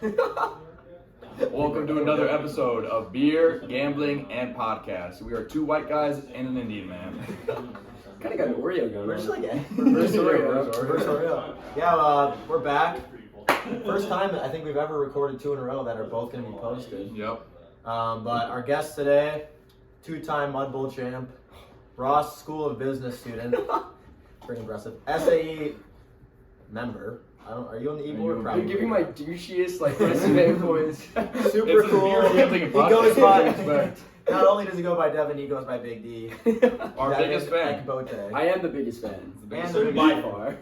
Welcome to another episode of Beer, Gambling, and Podcast. We are two white guys and an Indian man. Kind of got an Oreo going. We're just like reverse Oreo. Reverse Oreo. Yeah, we're back. First time I think we've ever recorded two in a row that are both going to be posted. Yep. But our guest today, two-time Mud Bowl champ, Ross School of Business student, pretty impressive, SAE member. Are you on the e-board? You're giving my douchiest resume points. Super It's cool. a beer gambling and He goes podcast. by. Not only does he go by Devan, he goes by Big D. Our That biggest is fan. Ekbote. I am the biggest fan. biggest And fan. by far.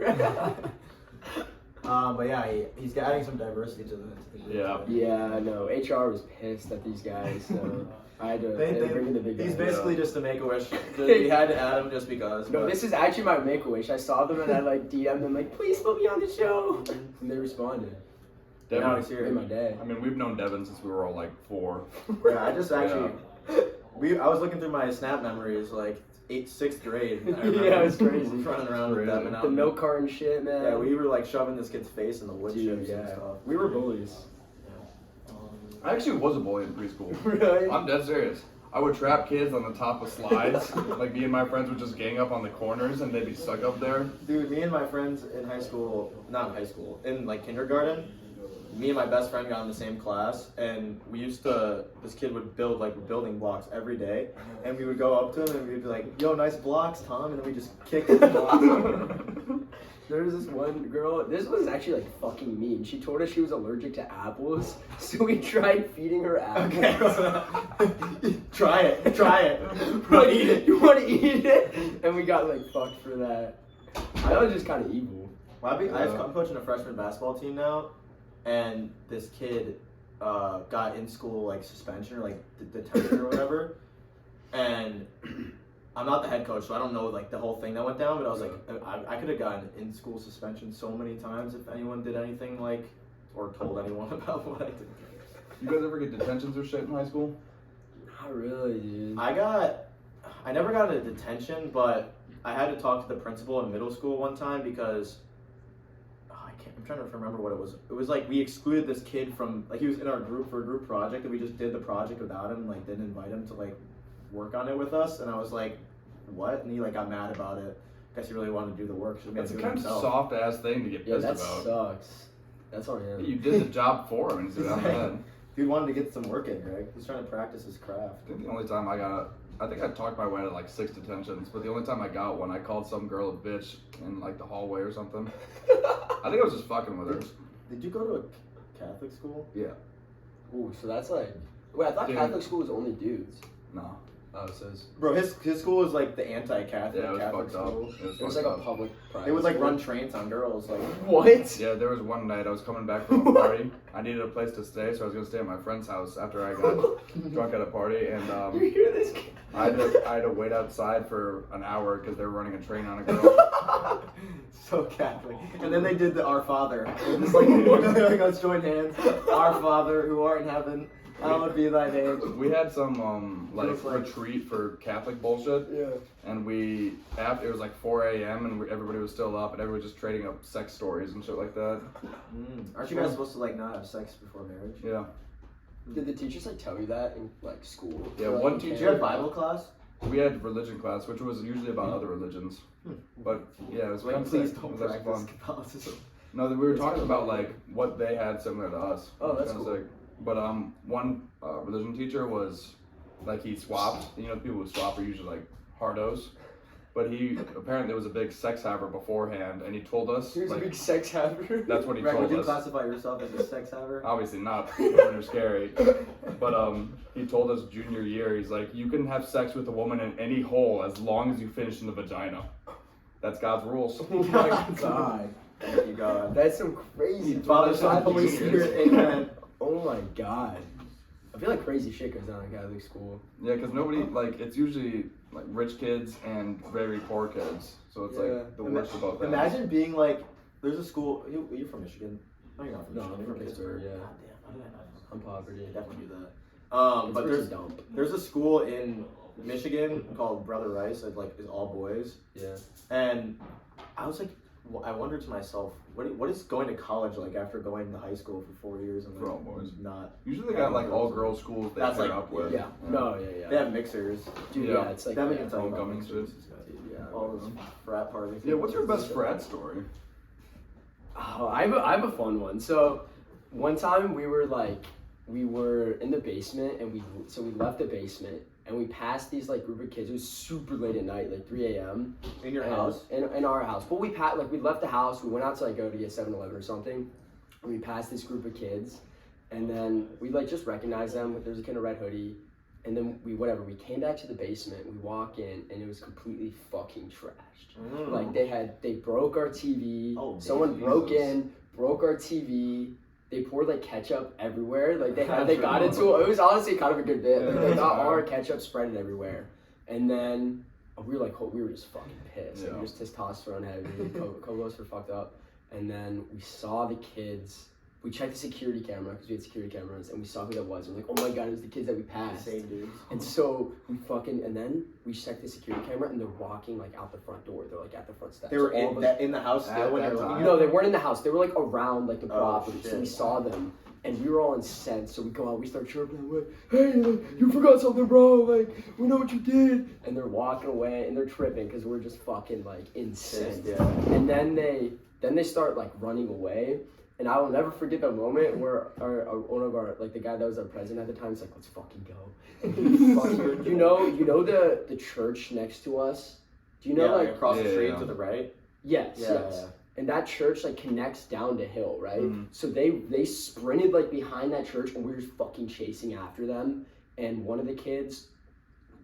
But yeah, he's adding some diversity to the group. Yeah. Yeah, no. HR was pissed at these guys, so I had to bring in the big guys. He's basically just a Make-A-Wish. We had to add him just because. No, this is actually my Make-A-Wish. I saw them and I DM'd them please put me on the show. And they responded. Now he's Devin, here. In my day. I mean, we've known Devin since we were all 4. Yeah, I just actually. I was looking through my Snap memories, 6th grade. I remember Yeah, it was crazy. Running around with Devin out. The milk carton shit, man. Yeah, we were shoving this kid's face in the wood chips and stuff. We were bullies. I actually was a bully in preschool. Really? I'm dead serious. I would trap kids on the top of slides. Me and my friends would just gang up on the corners and they'd be stuck up there. Dude, me and my friends in in kindergarten, me and my best friend got in the same class, and this kid would build building blocks every day, and we would go up to him and we'd be like, yo, nice blocks, Tom, and then we just kick the blocks. There was this one girl, this was actually fucking mean. She told us she was allergic to apples, so we tried feeding her apples. Okay. Try it. Bro, eat it. You want to eat it? And we got fucked for that. That was just kind of evil. I'm coaching a freshman basketball team now, and this kid got in school suspension or detention or whatever, and I'm not the head coach, so I don't know the whole thing that went down, but I was I could have gotten in school suspension so many times if anyone did anything or told anyone about what I did. You guys ever get detentions or shit in high school? Not really, dude. I never got into detention, but I had to talk to the principal in middle school one time because I'm trying to remember what it was. It was we excluded this kid from he was in our group for a group project, and we just did the project without him, didn't invite him to work on it with us, and I was like, what? And he got mad about it. Guess he really wanted to do the work. So That's a kind of soft ass thing to get pissed that about. sucks. That's on him. You did the job for him and he's out bad. Dude wanted to get some work in, Greg. He's trying to practice his craft. I think the only time I think I talked my way to 6 detentions, but the only time I got one, I called some girl a bitch in the hallway or something. I think I was just fucking with her. Did you go to a Catholic school? Yeah. Ooh, so that's wait, I thought Dude. Catholic school was only dudes. No. Oh, it says. Bro, his school was the anti-Catholic Yeah, it was Catholic fucked up. school. It was It was fucked a up. public private It would school. run trains on girls. What? Yeah, there was one night I was coming back from a party. I needed a place to stay, so I was gonna stay at my friend's house after I got drunk at a party, and You hear this? I had to wait outside for an hour because they were running a train on a girl. So Catholic. And then they did the Our Father. Just let's join hands. Our Father who art in heaven, hallowed be thy name. We had some retreat for Catholic bullshit, Yeah. and it was 4 a.m. and everybody was still up, and everybody was just trading up sex stories and shit like that. Aren't you guys supposed to not have sex before marriage? Yeah. Did the teachers tell you that in school? Yeah, one Did you teacher. have Bible class? We had religion class, which was usually about other religions. But yeah, it was kind of Please sick. don't It was actually practice fun. Catholicism. No, we were talking about what they had similar to us. Oh, that's Kinda cool. sick. But one religion teacher was he swapped. You know, people who swap are usually hardos. But he apparently was a big sex haver beforehand, and he told us He was a big sex haver. that's what he Greg, told would you us. classify yourself as a sex haver? Obviously not. Women are scary. But he told us junior year, he's you can have sex with a woman in any hole as long as you finish in the vagina. That's God's rules. Oh my God. Thank you, God. That's some crazy. Father, Son, Holy Spirit, amen. Oh my God. I feel crazy shit goes on in Catholic school. Yeah, because nobody, it's usually rich kids and very poor kids. So it's the worst of both ends. Imagine being there's a school. You're from Michigan. No, you're not from No, Michigan. I'm You're from Pittsburgh, yeah. God damn, how did I not know? I'm poverty. Definitely do that. It's But pretty dumb. there's a school in Michigan called Brother Rice. That is all boys. Yeah. And I was I wonder to myself, what is going to college like after going to high school for 4 years and For all boys. not? Usually they got like all girls schools they That's pair like- up with. Yeah. No, yeah. They have mixers. Dude, Yeah. yeah, it's like, That we yeah, can tell you about homecoming mixers. yeah. All those frat parties. Yeah, what's your best frat story? Oh, I have a fun one. So, one time we were in the basement, and we left the basement, and we passed these like group of kids. It was super late at night, like 3 a.m. In your house? In our house. But we left the house. We went out to like go to get 7-Eleven or something. And we passed this group of kids, and then we like just recognized them. There was a kid in a red hoodie, and then we came back to the basement. We walk in, and it was completely fucking trashed. Like they broke our TV. Oh, Someone broke our TV. They poured like ketchup everywhere. Like they got into it. It was honestly kind of a good bit. Like, they got all our ketchup spread everywhere. And then we were just fucking pissed. Yeah. Like, just testosterone heavy. Cobos were fucked up. And then we saw the kids. We checked the security camera because we had security cameras, and we saw who that was. We're like, oh my god, it was the kids that we passed. Same dudes. And so and then we checked the security camera, and they're walking like out the front door. They're like at the front steps. They were So all of us- in the house At still when that you were looking time? at no, they them? weren't in the house. They were like around like the Oh, property. So shit. we saw them, and we were all incensed. So we go out, we start chirping, like, "Hey, like, you forgot something, bro! Like, we know what you did." And they're walking away, and they're tripping because we're just fucking like incensed. Yeah. And then they start like running away. And I will never forget the moment where one of our like the guy that was our president at the time was like, "Let's fucking go." you know the church next to us. Do you know Yeah, like across the street Yeah. to the right? yes, Yeah, yes. yeah. And that church like connects down the hill, right? Mhm. So they sprinted like behind that church, and we were just fucking chasing after them. And one of the kids,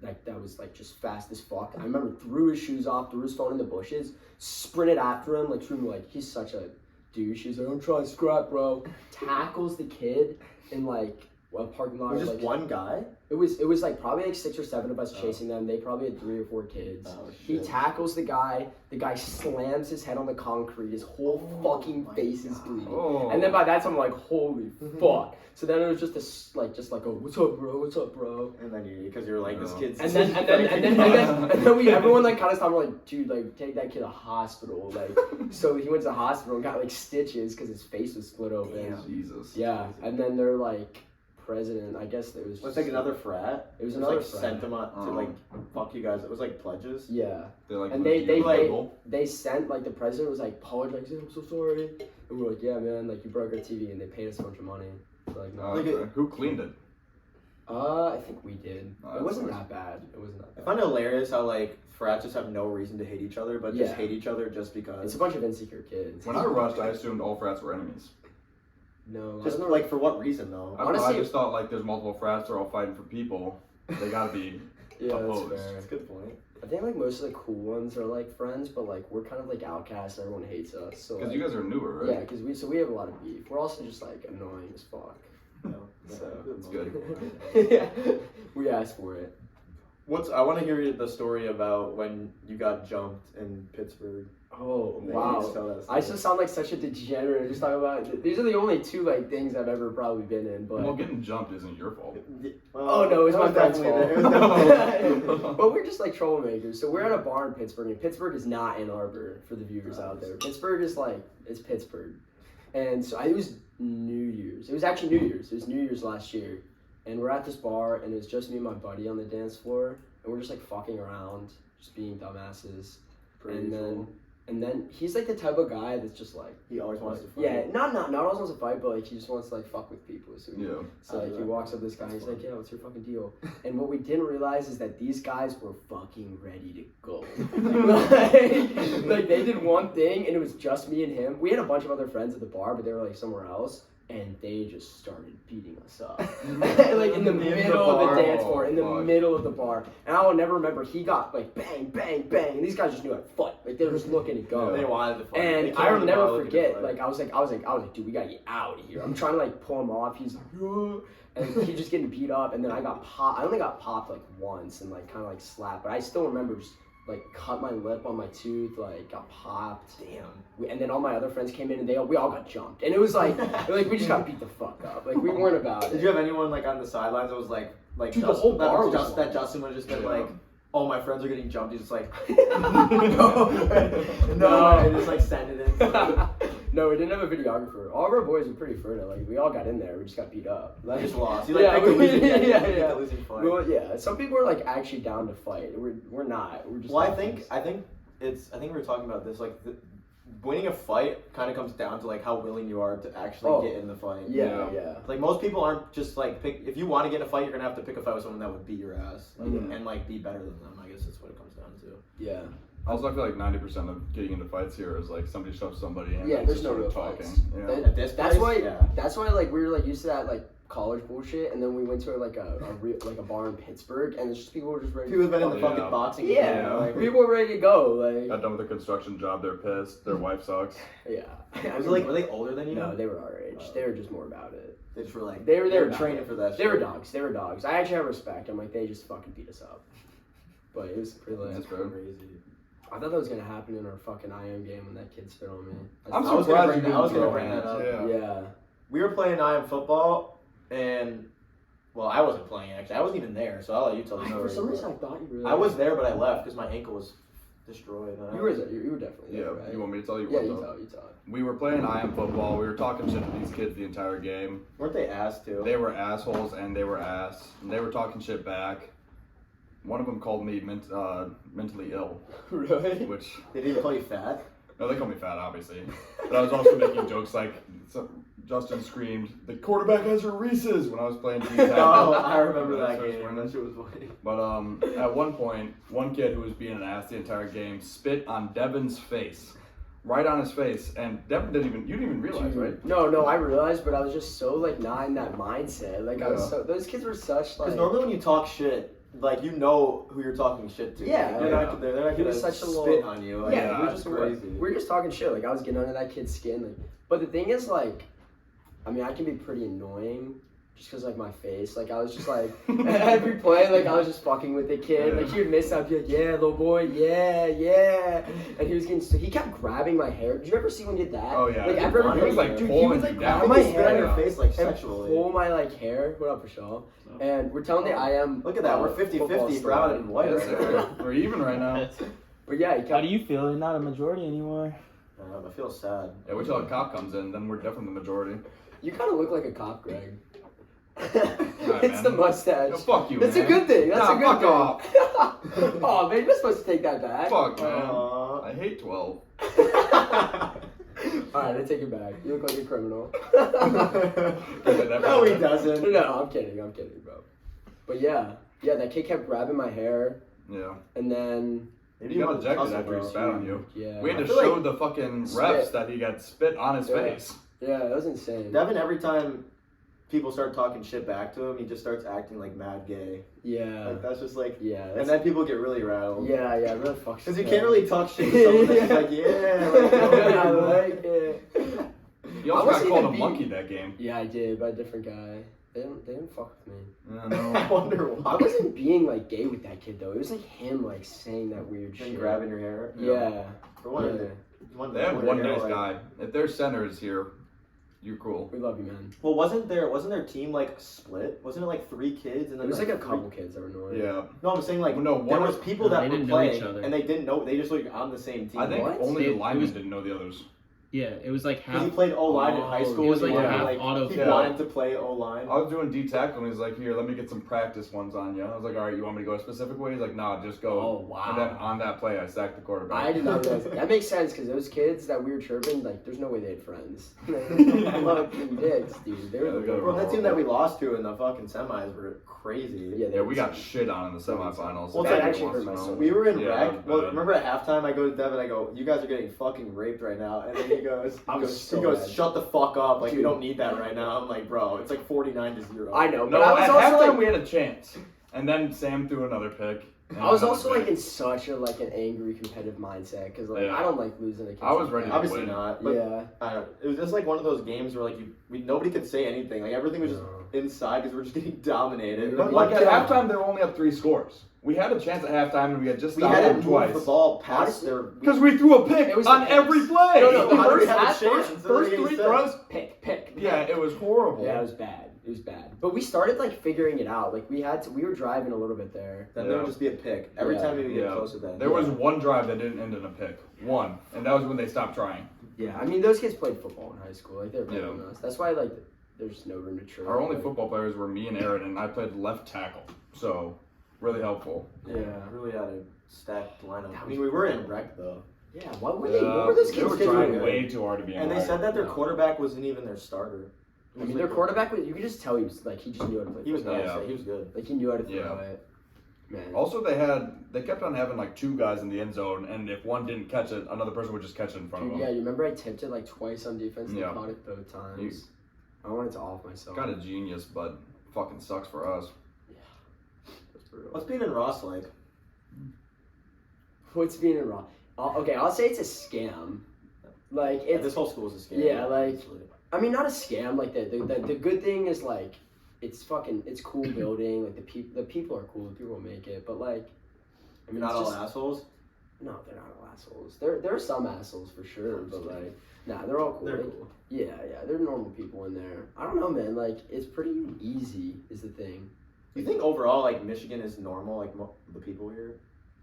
like that was like just fast as fuck. I remember threw his shoes off, threw his phone in the bushes, sprinted after him, like he's such a douche. He's like, "I'm trying to scrap, bro." Tackles the kid in like a parking lot. It was of, just like, one guy? It was like probably like 6 or 7 of us chasing them. They probably had 3 or 4 kids. Oh, He shit. tackles the guy. The guy slams his head on the concrete. His whole fucking my face is God. bleeding. Oh. And then by that time, I'm like, holy fuck. So then it was just a "What's up, bro? What's up, bro?" And then because you're like, this Yeah. kid's... And then everyone like kind of stopped. We're like, "Dude, like take that kid to hospital." Like, so he went to the hospital and got like stitches because his face was split open. Damn. Jesus. Yeah, and then they're like, president. I guess it was. Was it like another frat? It was Just, another like, frat. sent them out to like fuck you guys. It was like pledges. Yeah. They like And moved they you like- label. they sent like the president was like apologizing, "I'm so sorry," and we're like, "Yeah, man, like you broke our TV," and they paid us a bunch of money. So, like, no. Oh, Like okay. Who cleaned it? I think we did. Oh, It that's wasn't nice. that bad. It wasn't that I bad. find it hilarious how like frats just have no reason to hate each other, but just Yeah. hate each other just because. It's a bunch of insecure kids. When I rushed, I assumed all frats were enemies. No, Just I don't like for what reason though? I don't know, I Honestly- just thought like there's multiple frats, they're all fighting for people. They gotta be. yeah, that's opposed. fair. That's a good point. I think like most of the cool ones are like friends, but like we're kind of like outcasts. Everyone hates us. So Because like, you guys are newer, right? yeah, because we have a lot of beef. We're also just like annoying as fuck. No, So That's good. yeah, we asked for it. I want to hear the story about when you got jumped in Pittsburgh. Oh Maybe wow. just tell that I story. just sound like such a degenerate. Just talking about these are the only 2 like things I've ever probably been in. But Well, getting jumped isn't your fault. oh no, it was That my friend's definitely- fault. it was definitely- But we're just like troublemakers. So we're at a bar in Pittsburgh, and Pittsburgh is not Ann Arbor for the viewers out there. Pittsburgh is like it's Pittsburgh, and so it was New Year's. It was actually New Year's. It was New Year's last year, and we're at this bar, and it's just me and my buddy on the dance floor, and we're just like fucking around, just being dumbasses, Pretty cool. and then he's like the type of guy that's just like. He always wants to fight. Yeah, not always wants to fight, but like he just wants to like fuck with people. So, Yeah. so like he walks up to this guy and he's like, "Yeah, what's your fucking deal?" And what we didn't realize is that these guys were fucking ready to go. like they did one thing and it was just me and him. We had a bunch of other friends at the bar, but they were like somewhere else. And they just started beating us up, like in the middle of the dance floor, in the fuck. middle of the bar. And I will never remember. He got like bang, bang, bang, and these guys just knew how to fight. Like they were just looking to go. They wanted to fight. They And came I to will the never bar looking to forget. fight. Like I was like, dude, we gotta get out of here. I'm trying to like pull him off. He's like, yeah. And he just getting beat up. And then I got popped. I only got popped like once and like kind of like slapped. But I still remember just like cut my lip on my tooth. Like got popped. Damn. And then all my other friends came in and we all got jumped. And it was like we just got beat the fuck up. Like we weren't about it. Did you have anyone like on the sidelines that was like Dude, the whole bar was that Justin would have just been Yeah. like, all my friends are getting jumped. He's just like, no, and just like send it in. No, we didn't have a videographer. All of our boys were pretty fertile. Like we all got in there. We just got beat up. Like, You just lost. You like picked the losing fight. Well, yeah. Some people are like actually down to fight. We're not. We're just. Well, I think we were talking about this. Like, winning a fight kind of comes down to like how willing you are to actually get in the fight. Yeah. Like most people aren't just like if you want to get in a fight, you're gonna have to pick a fight with someone that would beat your ass and like be better than them. I guess that's what it comes down to. Yeah. Also, I feel like 90% of getting into fights here is like somebody shoves somebody in. Yeah, and there's just no sort of real talking. fights. Yeah. That's why like we were like used to that like college bullshit, and then we went to like a bar in Pittsburgh, and it's just people were just ready. People have been in the Yeah. fucking boxing. Yeah, game, like, people were ready to go. Like Got done with a construction job, they're pissed, their wife sucks. yeah. were they older than you? No, they were our age. They were just more about it. They just were like They were training for that. They were dogs. They were dogs. I actually have respect. I'm like they just fucking beat us up. But it was pretty That's like, fair. crazy. I thought that was gonna happen in our fucking IM game when that kid spit on me. I'm I was surprised gonna you bring that- I was didn't gonna throw bring that hands. up. Yeah. Yeah. We were playing IM football, and well, I wasn't playing actually. I wasn't even there, so I'll let you tell the story. For some reason, I thought you were. I was there, but I left because my ankle was destroyed. You were there. You were definitely Yeah, there, right? you want me to tell you Yeah, what you though? tell. You tell. We were playing IM football, we were talking shit to these kids the entire game. Weren't they asked to? They were assholes and they were ass. And they were talking shit back. One of them called me mentally ill, Really? which, They didn't even call you fat. no, they called me fat, obviously. But I was also making jokes like, Justin screamed, "The quarterback has her Reese's," when I was playing D-tackle. Oh, I remember Yeah, that so I was game. wearing That that. shit was funny. But at one point, one kid who was being an ass the entire game spit on Devan's face, right on his face, and Devan you didn't even realize, right? No, I realized, but I was just so like not in that mindset. Like I was Yeah. so those kids were such like. Because normally when you talk shit, like you know who you're talking shit to. Yeah, Like, they're yeah. not, they're not He gonna was such a spit little- on you. Like, Yeah, that's crazy. we were just talking shit. Like I was getting under that kid's skin. Like, but the thing is, like, I mean, I can be pretty annoying just because like my face. Like I was just like every play, like I was just fucking with the kid. Like he would miss out, be like, "Yeah, little boy, yeah," and he was getting. So he kept grabbing my hair. Did you ever see when he did that? Oh, yeah. Like after every He was, like, dude, he pulling would like you grab down. my Spit on your hair face like and sexually. pull my like hair. What up, Rochelle? And we're telling the IM. Look at that, we're 50-50 brown and white Yes, right there. sir. We're even right now. But yeah, he How kept. do you feel? You're not a majority anymore. I feel sad. Yeah, wait till a cop comes in, then we're definitely the majority. You kind of look like a cop, Greg. Alright, It's man. the mustache. Yo, fuck you, That's man. a good thing. That's Nah, a good fuck thing. off. Oh man, you're supposed to take that back. Fuck, man. Aw. I hate 12. Alright, I take it back. You look like a criminal. No, he doesn't. No, I'm kidding, bro. But yeah, that kid kept grabbing my hair, Yeah. and then Maybe He got want to ejected tussle, after he bro. spat on you. yeah, We had I to feel show like the fucking spit. refs that he got spit on his Yeah. face. yeah, that was insane. Devin, every time people start talking shit back to him, he just starts acting like mad gay. Yeah, Like that's just like, yeah, and then people get really rattled. yeah, really fucks. Because you can't really talk shit to someone that's just like, yeah, like, I like it. He I also got wasn't called a even monkey that game. Yeah, I did, by a different guy. They didn't fuck with me. Yeah, I no. wonder I why. wasn't being like gay with that kid though. It was like him like saying that weird And shit. grabbing your hair. Yeah. For one, Yeah. They have one nice like- guy. If their center is here, you're cool. We love you, man. Well, wasn't their team like split? Wasn't it like 3 kids and then It was like a three- couple kids that were annoying. Yeah. No, I'm saying like No, there one was of- people No, that they were didn't know playing each other. and they didn't know. They just were on the same team. I think What? only the It linemen was- didn't know the others. Yeah, it was like Because half. he played O line in high Oh, school. it was and like he half wanted, auto he play. wanted to play O line. I was doing D-tackle and he's like, "Here, let me get some practice ones on you." I was like, "All right, you want me to go a specific way?" He's like, "Nah, just go." Oh, wow. And then on that play, I sacked the quarterback. I did not realize that. That makes sense because those kids that we were chirping, like, there's no way they had friends. Fucking dicks, dude. They were Yeah, the they got Bro, that team that we lost to in the fucking semis were crazy. Yeah, Yeah, we got shit on in the semifinals. Well, that Devin actually wants hurt to my know. soul. We were in Yeah, rec. Well, bad. remember at halftime, I go to Devin, I go, "You guys are getting fucking raped right now," and then he goes, I was so he goes, mad. "Shut the fuck up! Like we Dude. don't need that right now." I'm like, "Bro, it's like 49-0." I know, No, but I was at also halftime like, we had a chance, and then Sam threw another pick. and I was another also pick. like in such a like an angry competitive mindset because like Yeah. I don't like losing a kid. I was ready to Obviously win. not. But Yeah. I don't know. It was just like one of those games where like nobody could say anything. Like everything was just No. inside because we're just getting dominated. But One like at kid- halftime, they were only up 3 scores. We had a chance at halftime and we had just We stopped had to them move twice. the ball past Honestly, their. Because we threw a pick It was on the picks. every play. No, the How did we first, have a chance? first That doesn't make three any throws, sense. pick. Yeah, it was horrible. Yeah, it was bad. It was bad. But we started like figuring it out. Like we were driving a little bit there. Then there would just be a pick every Yeah. time we would get Yeah. close to that. There was one drive that didn't end in a pick. One. And that was when they stopped trying. Yeah, I mean those kids played football in high school. Like they're better Yeah. than us. That's why like there's no room to trade. Our only Like, football players were me and Aaron, and I played left tackle. So, really helpful. Yeah, really had a stacked lineup. I mean, we were in rec though, Yeah, what were they? What were those They kids were doing? trying way too hard to be in and they rec. said that their No. quarterback wasn't even their starter. I mean, their quarterback was. You could just tell he was like he just knew how to play. He was football. nice. Yeah. He was good. Like he knew how to throw Yeah. it. Man. Also, they kept on having like two guys in the end zone, and if one didn't catch it, another person would just catch it in front Dude, of yeah, them. you remember I tipped it like twice on defense and Yeah. caught it both times. I wanted to off myself. Kind of genius, but fucking sucks for us. That's brutal. What's being in Ross like? What's being in raw? Okay, I'll say it's a scam. Like Yeah, it's. this whole school is a scam. Yeah, like- honestly. I mean, not a scam. Like the good thing is like it's cool building. Like the people are cool. The people will make it. But like, I mean, Not it's all just, assholes. No, they're not all assholes. There are some assholes for sure. But like, nah, they're all cool. They're Like, cool. Yeah, they're normal people in there. I don't know, man. Like it's pretty easy is the thing. You think overall, like Michigan is normal, like the people here?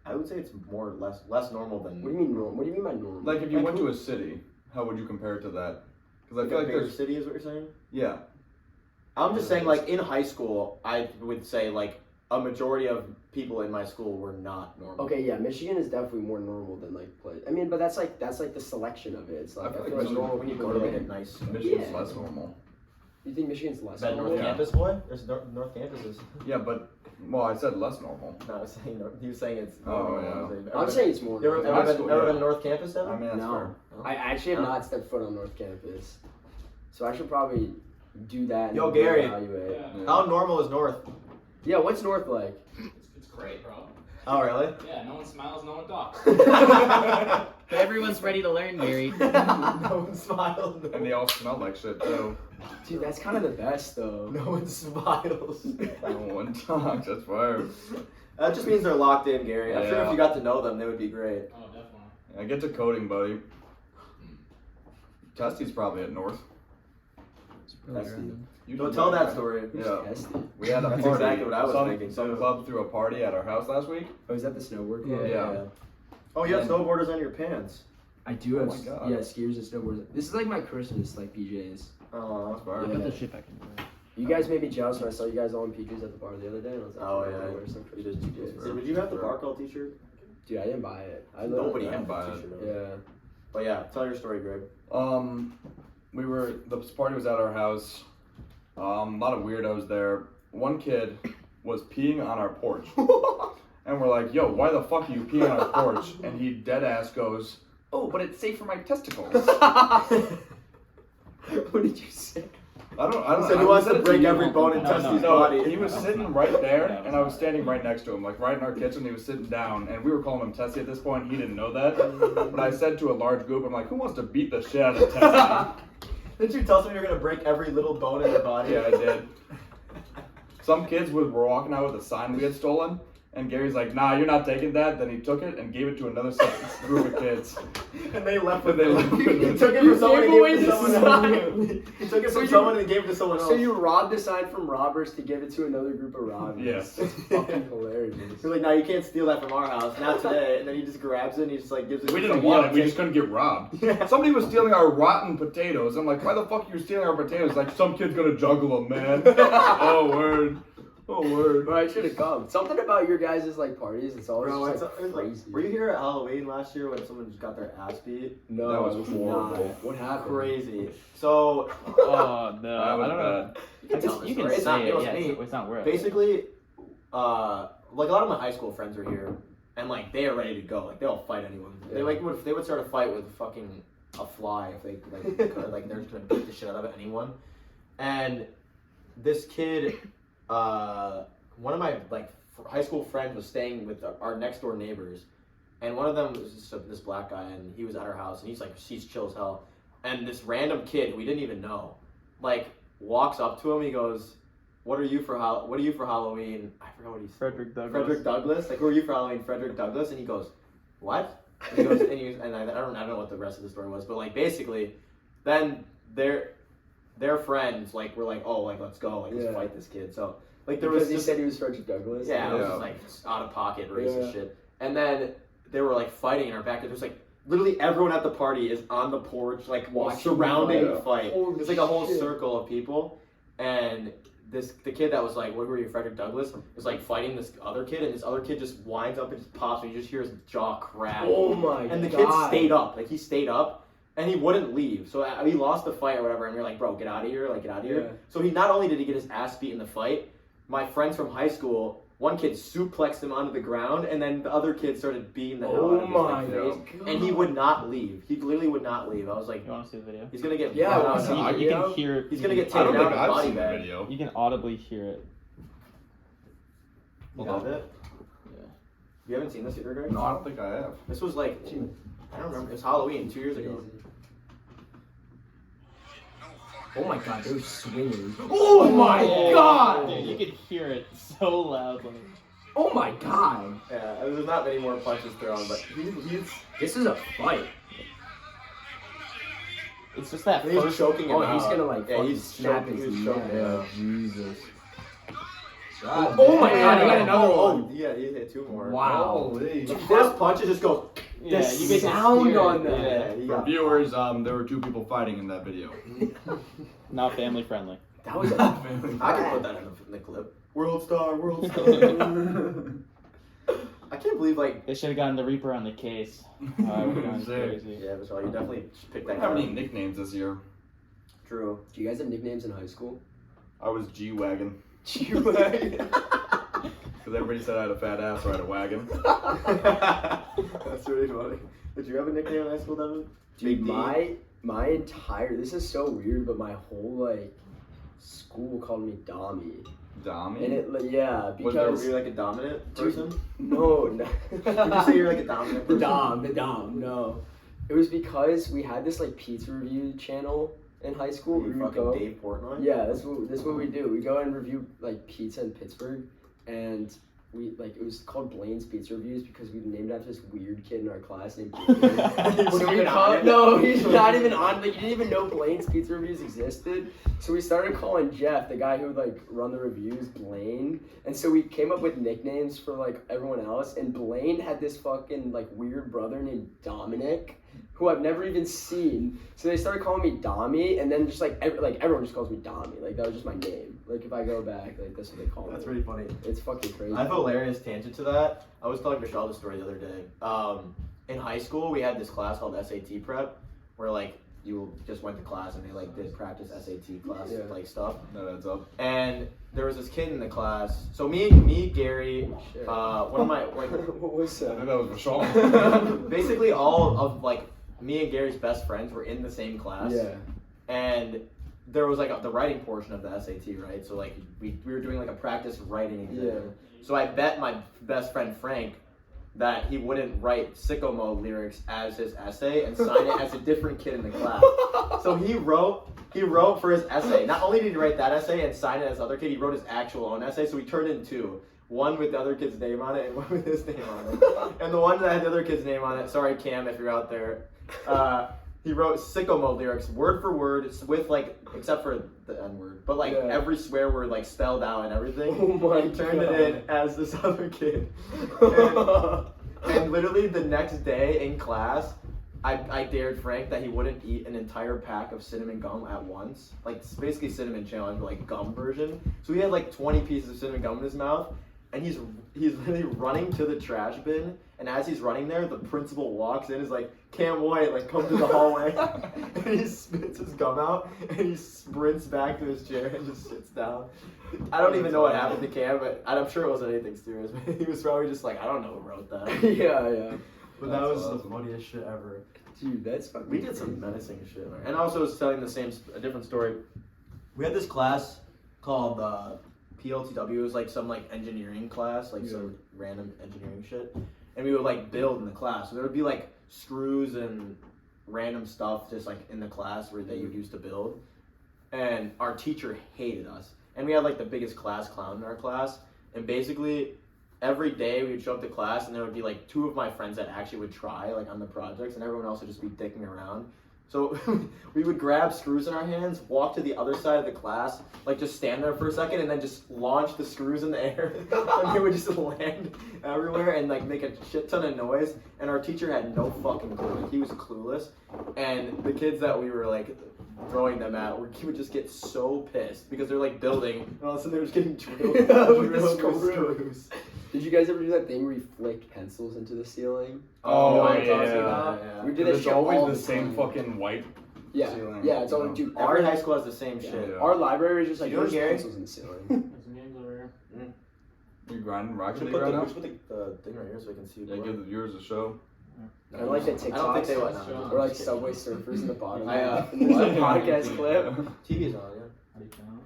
I would say it's more or less normal than. What do you mean normal? What do you mean by normal? Like if you Like went who- to a city, how would you compare it to that? Because I like feel a like bigger there's city is what you're saying? yeah. I'm just saying, like in high school, I would say like a majority of people in my school were not normal. Okay, yeah, Michigan is definitely more normal than like play. I mean, but that's like the selection of it. It's like I feel I like feel like Michigan- normal When you people go to live like a in- nice. Michigan's Yeah. less normal. You think Michigan's less That normal? North Yeah. Campus boy? There's North Campuses. Yeah, but well, I said less normal. No, I was saying he was saying it's. Oh, normal. I'm saying it's more You ever, normal. High school, ever yeah. been to North Campus, Devan? I mean, that's No. fair. I actually have No? not stepped foot on North Campus, so I should probably do that. And Yo, Gary. evaluate. Yeah. How normal is North? Yeah, what's North like? It's great, bro. Oh, really? Yeah, no one smiles, no one talks. Everyone's ready to learn, Gary. No one smiles. And they all smell like shit too. Dude, that's kind of the best though. No one smiles. No one talks. That's fire. That just means they're locked in, Gary. I'm sure Yeah. if you got to know them, they would be great. Oh, definitely. I get to coding, buddy. Testy's probably at North. That's You Don't should tell know that story. Who's Yeah. testy? We had a That's party. exactly what I was thinking, Some too. club threw a party at our house last week. Oh, is that the snowboard Yeah. club? Yeah. Oh, you have And- snowboarders on your pants. I do have Oh my God. yeah skiers and snowboards. This is like my Christmas like PJs. Oh, That's fire. Yeah. Put the shit back in there. You guys made me jealous when I saw you guys all in PJs at the bar the other day. And I was like, Oh, I'm yeah. gonna wear some You Christmas did. PJs. Did you have the Barcall t-shirt? Dude, I didn't buy it. Nobody had had buy the it. t-shirt. Yeah. But yeah, tell your story, Greg. The party was at our house. A lot of weirdos there. One kid was peeing on our porch. And we're like, yo, why the fuck are you peeing on our porch? And he dead ass goes, oh, but it's safe for my testicles. What did you say? I He don't said he I wants said to it break you. every bone in No, Testy's No, body. he was sitting right there, and I was standing right next to him, like right in our kitchen. He was sitting down, and we were calling him Tessie at this point. He didn't know that, but I said to a large group, I'm like, who wants to beat the shit out of Tessie? Didn't you tell someone you're gonna break every little bone in your body? Yeah, I did. Some kids were walking out with a sign we had stolen, and Gary's like, nah, you're not taking that. Then he took it and gave it to another group of kids. And they left But with they it. left with He it. took it You from someone and gave gave it to away the someone else. sign. He took it So from you- someone and gave it to someone else. So you robbed the sign from robbers to give it to another group of robbers. Yes. That's fucking hilarious. You're like, no, you can't steal that from our house. Not today. And then he just grabs it and he just like gives it. We he's didn't like, want "Yeah, it. We take just couldn't get robbed. Yeah. Somebody was stealing our rotten potatoes. I'm like, why the fuck are you stealing our potatoes? Like, some kid's gonna juggle them, man. Oh, word. Oh, word. Bro, I should have come. Something about your guys' like parties, it's always Bro, just, it's like, like, crazy. were you here at Halloween last year when someone just got their ass beat? No, That was I was horrible. not. What happened? Crazy. So Oh no, That I was don't know. bad. you can tell the You can story. It's say not, it. it was Yeah, me. it's not worth. Basically, like a lot of my high school friends are here, and like they are ready to go. Like they'll fight anyone. They Yeah. they would start a fight with fucking a fly if they could. Like they're just gonna beat the shit out of anyone. And this kid, one of my like high school friends was staying with our next door neighbors, and one of them was just this black guy, and he was at our house, and he's chill as hell. And this random kid who we didn't even know, like walks up to him. He goes, what are you for Halloween? I forgot what he said. Frederick Douglass. Frederick Douglass. Like, who are you for Halloween? Frederick Douglass. And he goes, what? And he goes, and I don't know what the rest of the story was, but like basically, then their friends like were like, oh, like let's go, like let's fight this kid. So like there because was he said he was Frederick Douglass. yeah, it was Yeah. just like out of pocket racist shit. And then they were like fighting in our back. It was like literally everyone at the party is on the porch, like Watching surrounding the the fight. Holy It's like a whole shit. circle of people, and the kid that was like, what were you, Frederick Douglass, was like fighting this other kid, and this other kid just winds up and just pops, and you just hear his jaw crack. Oh my god. And the kid stayed up, like he stayed up, and he wouldn't leave. So he lost the fight or whatever, and you're like, bro, get out of here, like get out of here. Yeah. So he not only did he get his ass beat in the fight, my friends from high school, one kid suplexed him onto the ground, and then the other kid started beating the hell out of his my like, face. god. And he would not leave. He literally would not leave. I was like, You want to see the video? he's gonna get Yeah, brought I out. wanna see now. the You video. can hear it. He's gonna get I don't taken think out in a I've body seen the bag. video. You can audibly hear it. You got it? Yeah. You haven't seen this either, Greg? No, I don't think I have. This was like, I don't remember. It's Halloween 2 years ago. Oh my god, they were swinging. Oh my god! Dude, you can hear it so loudly. Oh my god! Yeah, there's not many more punches thrown, but he's This is a fight. It's just that he's first. choking him Oh, out. he's gonna like yeah, fucking he's snap choking, his he's neck. choking him out. Jesus. Oh my God, he got another one. Yeah, he hit 2 more. Wow. The first punch it just goes. Yeah, The you get to sound hear on it. that. Yeah, he For got viewers, there were 2 people fighting in that video. Not family friendly. That was a I can put that in the clip. World star. I can't believe like. They should have gotten the Reaper on the case. I would have gone Sick. crazy. Yeah, Michelle, you definitely should pick I that don't have guy. any nicknames this year. True. Do you guys have nicknames in high school? I was G-Wagon. G-Wagon. Because everybody said I had a fat ass, so I had a wagon. That's really funny. Did you have a nickname in high school, Devin? Dude, Big D? my entire, this is so weird, but my whole like school called me Dommy. Dommy? And it, like, yeah, Was there, were because you like a dominant Dude, person? no. Did you say you're like a dominant person? The Dom, no. It was because we had this like pizza review channel in high school. You We would fucking go, Dave Portnoy? yeah, that's what we do. We go and review like pizza in Pittsburgh, and we like it was called Blaine's Pizza Reviews because we named after this weird kid in our class named Blaine. He's So not we even call on it? no, he's not even on. Like, you didn't even know Blaine's Pizza Reviews existed. So we started calling Jeff, the guy who would like run the reviews, Blaine. And so we came up with nicknames for like everyone else. And Blaine had this fucking like weird brother named Dominic, who I've never even seen. So they started calling me Dommy, and then just like everyone just calls me Dommy. Like that was just my name. Like if I go back, like that's what they call me. That's really funny. It's fucking crazy. I have a hilarious tangent to that. I was telling Michelle the story the other day. In high school, we had this class called SAT prep, where like you just went to class and they like did practice SAT class like stuff. That adds up. And there was this kid in the class. So me, Gary, Shit. one of my like What was I think that? that was Rashawn. basically all of like me and Gary's best friends were in the same class. Yeah. And there was like the writing portion of the SAT, right? So like we were doing like a practice writing exam. Yeah. So I bet my best friend Frank that he wouldn't write Sicko Mode lyrics as his essay and sign it as a different kid in the class. So he wrote for his essay. Not only did he write that essay and sign it as the other kid, he wrote his actual own essay. So he turned in 2. One with the other kid's name on it and one with his name on it. And the one that had the other kid's name on it, sorry Cam if you're out there, he wrote Sicko Mode lyrics word for word with like, except for the N word, but like every swear word like spelled out and everything. Oh my He turned God. it in as this other kid. And literally the next day in class, I dared Frank that he wouldn't eat an entire pack of cinnamon gum at once. Like it's basically cinnamon challenge, but like gum version. So he had like 20 pieces of cinnamon gum in his mouth, and he's literally running to the trash bin. And as he's running there, the principal walks in, is like, Cam White, like come to the hallway, and he spits his gum out, and he sprints back to his chair and just sits down. I don't even know what happened to Cam, but I'm sure it wasn't anything serious. But he was probably just like, I don't know who wrote that. yeah. But That's that was awesome. the funniest shit ever. Dude, that's fucking We did some crazy. menacing shit. Man. And also was telling a different story. We had this class called PLTW. It was like some like engineering class, like some random engineering shit. And we would like build in the class. So there would be like screws and random stuff just like in the class that you'd use to build. And our teacher hated us. and we had like the biggest class clown in our class, and basically every day we would show up to class and there would be like 2 of my friends that actually would try like on the projects, and everyone else would just be dicking around. So we would grab screws in our hands, walk to the other side of the class, like just stand there for a second, and then just launch the screws in the air, and they would just land everywhere and like make a shit ton of noise. And our teacher had no fucking clue; like, he was clueless. And the kids that we were like throwing them at, he would just get so pissed because they're like building, and all of a sudden they were just getting drilled with the screws. Did you guys ever do that thing where you flicked pencils into the ceiling? Oh, You know what I'm yeah. talking about? We did that It's shit always all the the same time. fucking white Yeah, ceiling. yeah, it's all you know? dude. Every high school has the same shit. Yeah. Our library is just like You know, there's Gary? pencils in the ceiling. There's names over here. You grinding Rocket We League should right now? put the thing right here so I can see. Yeah, what- give yours a show. I like that TikToks. I don't think they would. Sure. Or like Subway Surfers in the bottom. I, And there's a podcast clip. TV's on, yeah. How do you count?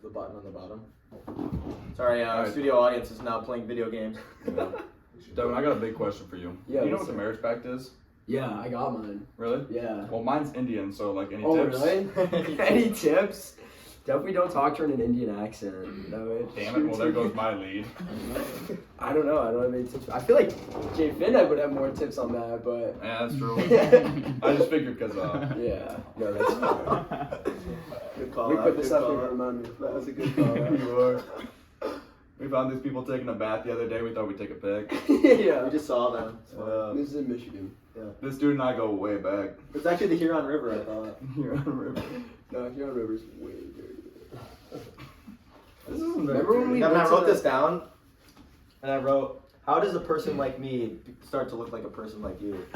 The button on the bottom. Sorry, Alright. studio audience is now playing video games. Yeah. Devin, I got a big question for you. Yeah, you know what's what the up? marriage pact is? Yeah, I got mine. Really? Yeah. Well, mine's Indian, so like any Oh, tips? really? Any tips? Definitely don't talk to her in an Indian accent. That way. Damn it! Well, there goes my lead. I don't know. I don't have any tips. I feel like Jay Finna would have more tips on that, but Yeah, that's true. I just figured because yeah. No, that's fine. Good call. We out, put this good up call here to out. remind me. That was a good call. you are. We found these people taking a bath the other day. We thought we'd take a pic. Yeah. We just saw them. This is in Michigan. This dude and I go way back. It's actually the Huron River, I thought. Here on the river. No, Huron River's way bigger. This isn't very Remember when we Devin, I went to wrote the- this down, and I wrote, "How does a person like me start to look like a person like you?"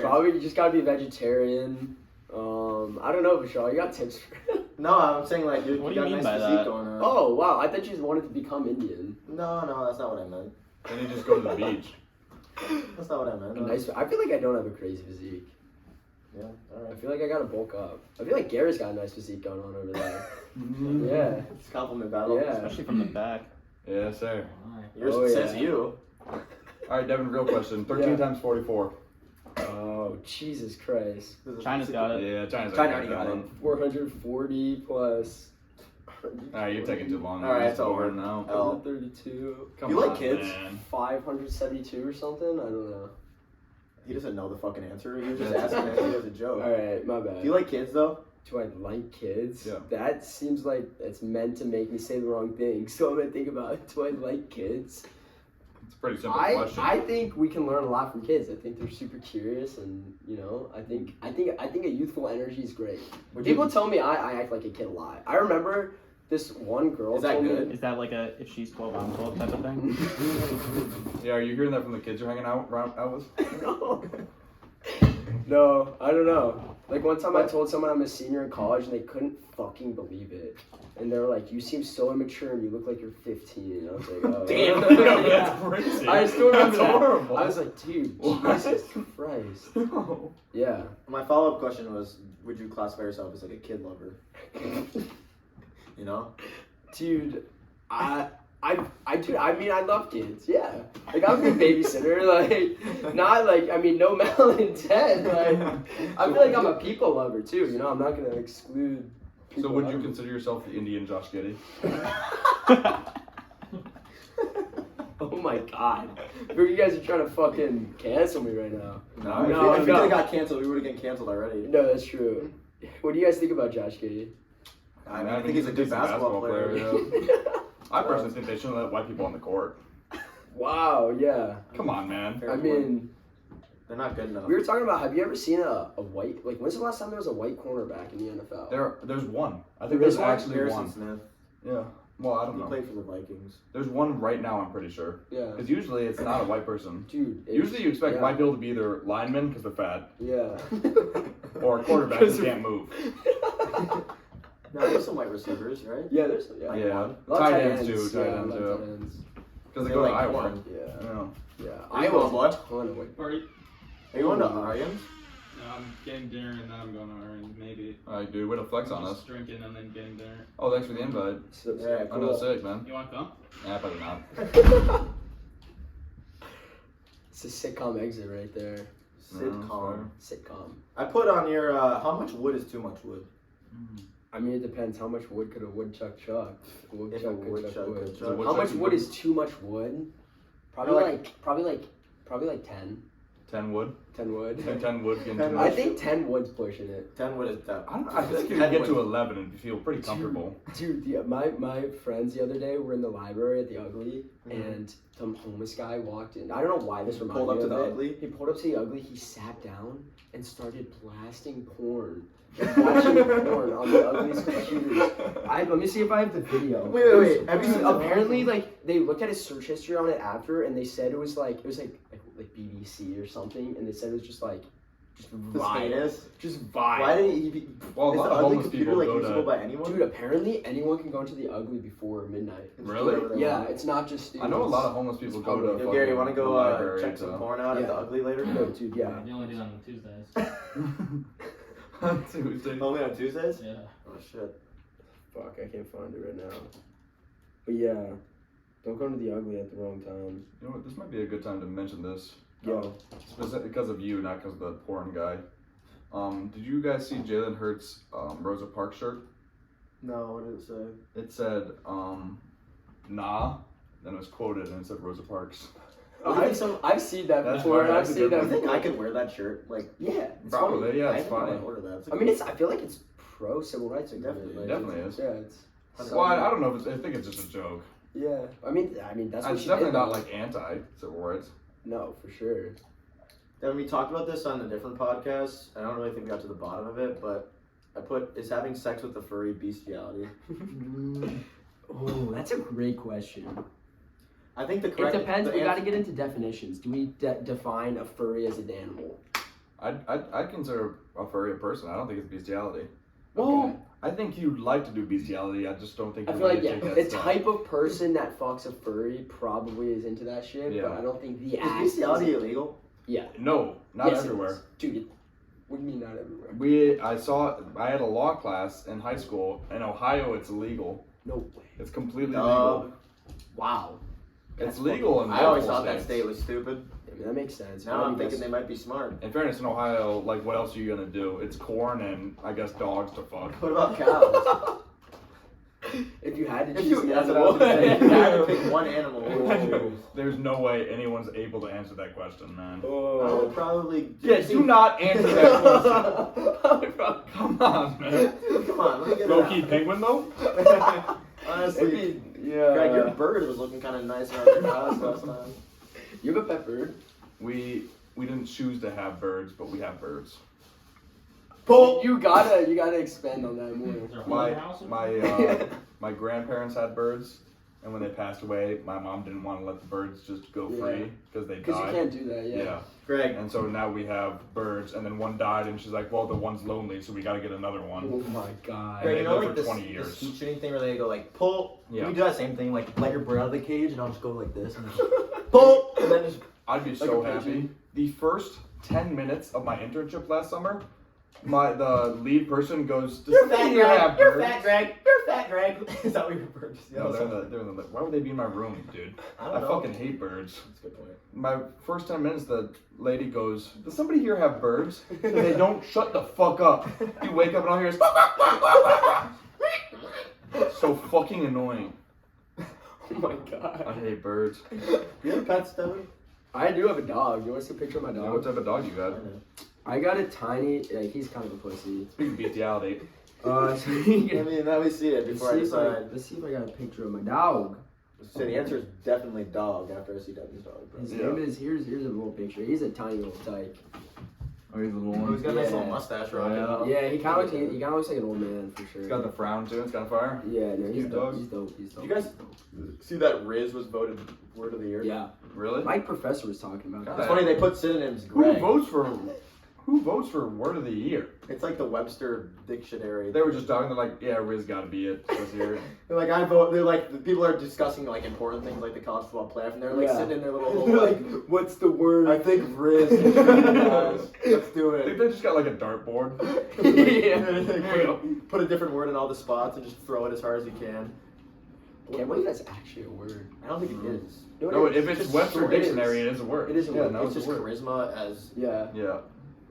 Probably you just gotta be vegetarian. I don't know, Vishal. You got tips for No, I'm saying like you What do got you a mean nice by physique that? going on. Oh wow, I thought you just wanted to become Indian. No, that's not what I meant. Then you just go to the beach. That's not what I meant. A nice. I feel like I don't have a crazy physique. Yeah, I alright. feel like I gotta bulk up. I feel like Gary's got a nice physique going on over there. Yeah. It's compliment battle. Yeah. Especially from the back. Yeah, sir. Yours Oh, says yeah. you. All right, Devin. Real question. 13 Yeah. times 44. Oh Jesus Christ. China's got it. Yeah, China's China already already got it. 440 plus. Alright, you're taking too long. All right, It's it's over. boring now. Oh. 32. Come You like on, kids? man. 572 or something. I don't know. He doesn't know the fucking answer. He was just asking it as a joke. All right, my bad. Do you like kids though? Do I like kids? Yeah. That seems like it's meant to make me say the wrong thing. So I'm gonna think about it. Do I like kids? It's a pretty simple I question. think we can learn a lot from kids. I think they're super curious, and you know, I think a youthful energy is great. People tell me I act like a kid a lot. I remember this one girl Is that told good? me. Is that like a if she's 12, I'm 12 type of thing? Yeah, are you hearing that from the kids you're hanging out with? No. No, I don't know. Like one time I told someone I'm a senior in college and they couldn't fucking believe it. And they were like, "You seem so immature and you look like you're 15." And I was like, "Oh." Damn. That's crazy. I still remember That's that. horrible. I was like, "Dude, What? Jesus Christ." No. Yeah. My follow-up question was, would you classify yourself as like a kid lover? You know? Dude, I mean, I love kids. Yeah. Like, I'm a good babysitter. Like, not like, I mean, no malintent. Like, I feel like I'm a people lover too. You know, I'm not gonna exclude. So people would you loving. consider yourself the Indian Josh Giddey? Oh my god. You guys are trying to fucking cancel me right now. No, if we no. could've got canceled, we would have gotten canceled already. No, that's true. What do you guys think about Josh Giddey? I think he's a good decent basketball player. yeah. I personally think they shouldn't let white people on the court. Wow, yeah. Come on, man. Fair I point. mean, They're not good enough. we were talking about, have you ever seen a white, like, when's the last time there was a white cornerback in the NFL? There's one. I think There is there's one? actually Harrison one. Smith. Yeah. Well, I don't He know. played for the Vikings. There's one right now. I'm pretty sure. Yeah. Because usually it's not a white person. Dude. it's- Usually you expect yeah. white people to be either linemen because they're fat, Yeah. or quarterbacks who can't move. No, there's some white receivers, right? Yeah, there's, yeah. Like Yeah. one. A lot of Tight ends too. Tight yeah, ends a lot of too. tight ends. Because they go to like Iowa. corn. Yeah. Yeah. Yeah. Where you going, boy? a ton of white. Are you? Are you going to Arians? No, I'm getting dinner and then I'm going to earn maybe. Alright, dude. Way to flex on us. Just drinking and then getting dinner. Oh, thanks for the invite. So, Yeah, I know sick, man. You want to come? Yeah, probably not. It's a sitcom exit right there. Sitcom. Sitcom. I put on your, how much wood is too much wood? I mean, it depends. How much wood could a woodchuck chuck? A If a woodchuck could Is a chuck. woodchuck How much a wood good- is too much wood? Probably like 10. 10 wood? 10 wood. 10 wood getting 10 too I much? think 10 wood's pushing it. 10 wood is that. I don't know. I think you can 10 get wood. to 11 and feel pretty comfortable. Dude, my friends the other day were in the library at the Ugly, Mhm. and some homeless guy walked in. I don't know why this reminded Pulled up me to of the it. Ugly? He pulled up to the Ugly. He sat down and started blasting porn. Like, watching porn on the Ugly's computer. Let me see if I have the video. Wait. Have you seen Apparently, like they looked at his search history on it after, and they said it was like BBC or something, and they said it was just vile. heinous? Just vile. Why did he be... Well, a is lot the of Ugly homeless computer people like go usable to... by anyone? Dude, apparently anyone can go into the Ugly before midnight. Just Really? do whatever they Yeah, want. it's not just students. I know a lot of homeless people go to Yo, Gary, you want to the go library check some porn out at Yeah. the Ugly later? No, dude, yeah. You only do that on Tuesdays. on Tuesday. Only on Tuesdays? Yeah. Oh shit. Fuck, I can't find it right now. But yeah, don't go to the Ugly at the wrong time. You know what? This might be a good time to mention this. Yo, Because of you, not because of the porn guy. Did you guys see Jalen Hurts' Rosa Parks shirt? No, what did it say? It said, nah, then it was quoted and it said Rosa Parks. I've seen that That's before. fine, I've that's a seen good that I one. think before. I could wear that shirt. Like, Yeah, it's Probably, funny. yeah, I it's think I funny. might order that. It's a I mean, good- I feel like it's pro civil rights agreement. Definitely. Like, Definitely it's- is. Yeah, it's. Well, I don't know if I think it's just a joke. Yeah, I mean that's what It's she definitely did. not like anti-civil rights. No, for sure. Then we talked about this on a different podcast. I don't really think we got to the bottom of it, but I put, is having sex with a furry bestiality? Oh, that's a great question. I think the It correct... depends. the We got to answer- get into definitions. Do we define a furry as an animal? I'd consider a furry a person. I don't think it's bestiality. Okay. I think you'd like to do bestiality. I just don't think I you're feel ready like to take the that step. type of person that fucks a furry probably is into that shit, Yeah. but I don't think the Is act bestiality illegal? Yeah. No, not Yes, it everywhere. is. Dude, what do you mean not everywhere? I had a law class in high school. In Ohio, it's illegal. No way. It's completely Dog. legal. Wow. It's legal in I always multiple thought that states. state was stupid. I mean, that makes sense. Now I'm thinking they might be smart. In fairness, in Ohio, like, what else are you gonna do? It's corn and, I guess, dogs to fuck. What about cows? If you had to If choose an that's what I was gonna say. If you animal. had to pick one animal, what would you choose? There's no way anyone's able to answer that question, man. I Oh. would probably... Yeah, do not answer that question. Come on, man. Come on, let me get Low-key it out. penguin, though? Honestly, Yeah. Greg, your bird was looking kind of nice around your house last time. You have a pet bird? We didn't choose to have birds, but we have birds. You gotta expand on that more. Is there a whole My house or my grandparents had birds, and when they passed away, my mom didn't want to let the birds just go Yeah. free because they Because you died. can't do that, yeah. Yeah, Greg, and so now we have birds, and then one died, and she's like, "Well, the one's lonely, so we got to get another one." Oh my god. Greg, you they know live like for this, 20 years. this heat shooting thing where they go like pull. Yeah. You do that same thing, like let your bird out of the cage, and I'll just go like this and just pull, and then just I'd be Like so a happy. pigeon. The first 10 minutes of my internship last summer, the lead person goes, "Does somebody here have You're birds?" fat, Greg. You're fat, Greg. Is that what your bird is? No, they're in the. Why would they be in my room, dude? I don't I know. fucking hate birds. That's a good point. My first 10 minutes, the lady goes, "Does somebody here have birds?" And they don't shut the fuck up. You wake up and all you hear is so fucking annoying. Oh my I god. hate birds. You have pets, Devan? I do have a dog. You want to see a picture of my What dog? type of dog you got? I got a tiny, like, he's kind of a pussy. Speaking of bestiality, So I mean, let me see it before I decide. let's see if I got a picture of my dog. So the answer is definitely dog after I see Devan's dog. Bro. His Yeah. name is, here's a little picture. He's a tiny little dyke. oh, he's a little Oh, he's got a nice Yeah. little mustache rocking Yeah. up. Yeah, he kind of looks like an old man for sure. He's got the frown too. It's got a fire. Yeah, no, he's Cute dope. dog. He's dope. He's dope. You guys see that Riz was voted word of the year? Yeah. Really? My professor was talking about God. It's that. funny they put synonyms. Who Greg. votes for word of the year? It's like the Webster dictionary. They were just talking. They're like, "Yeah, Riz got to be it this year." They're like, I vote. They're like, the people are discussing like important things like the college football playoff, and they're like Yeah. sitting in their little. They're like, what's the word? I think Riz. Guys, let's do I think it. they just got like a dartboard. Put a different word in all the spots and just throw it as hard as you can. Can't believe that's actually a word. I don't think it is. No, if it's Just Webster short. It dictionary, is. it is a word. It is a yeah, word. No, It's it's just a word. charisma as. Yeah. Yeah,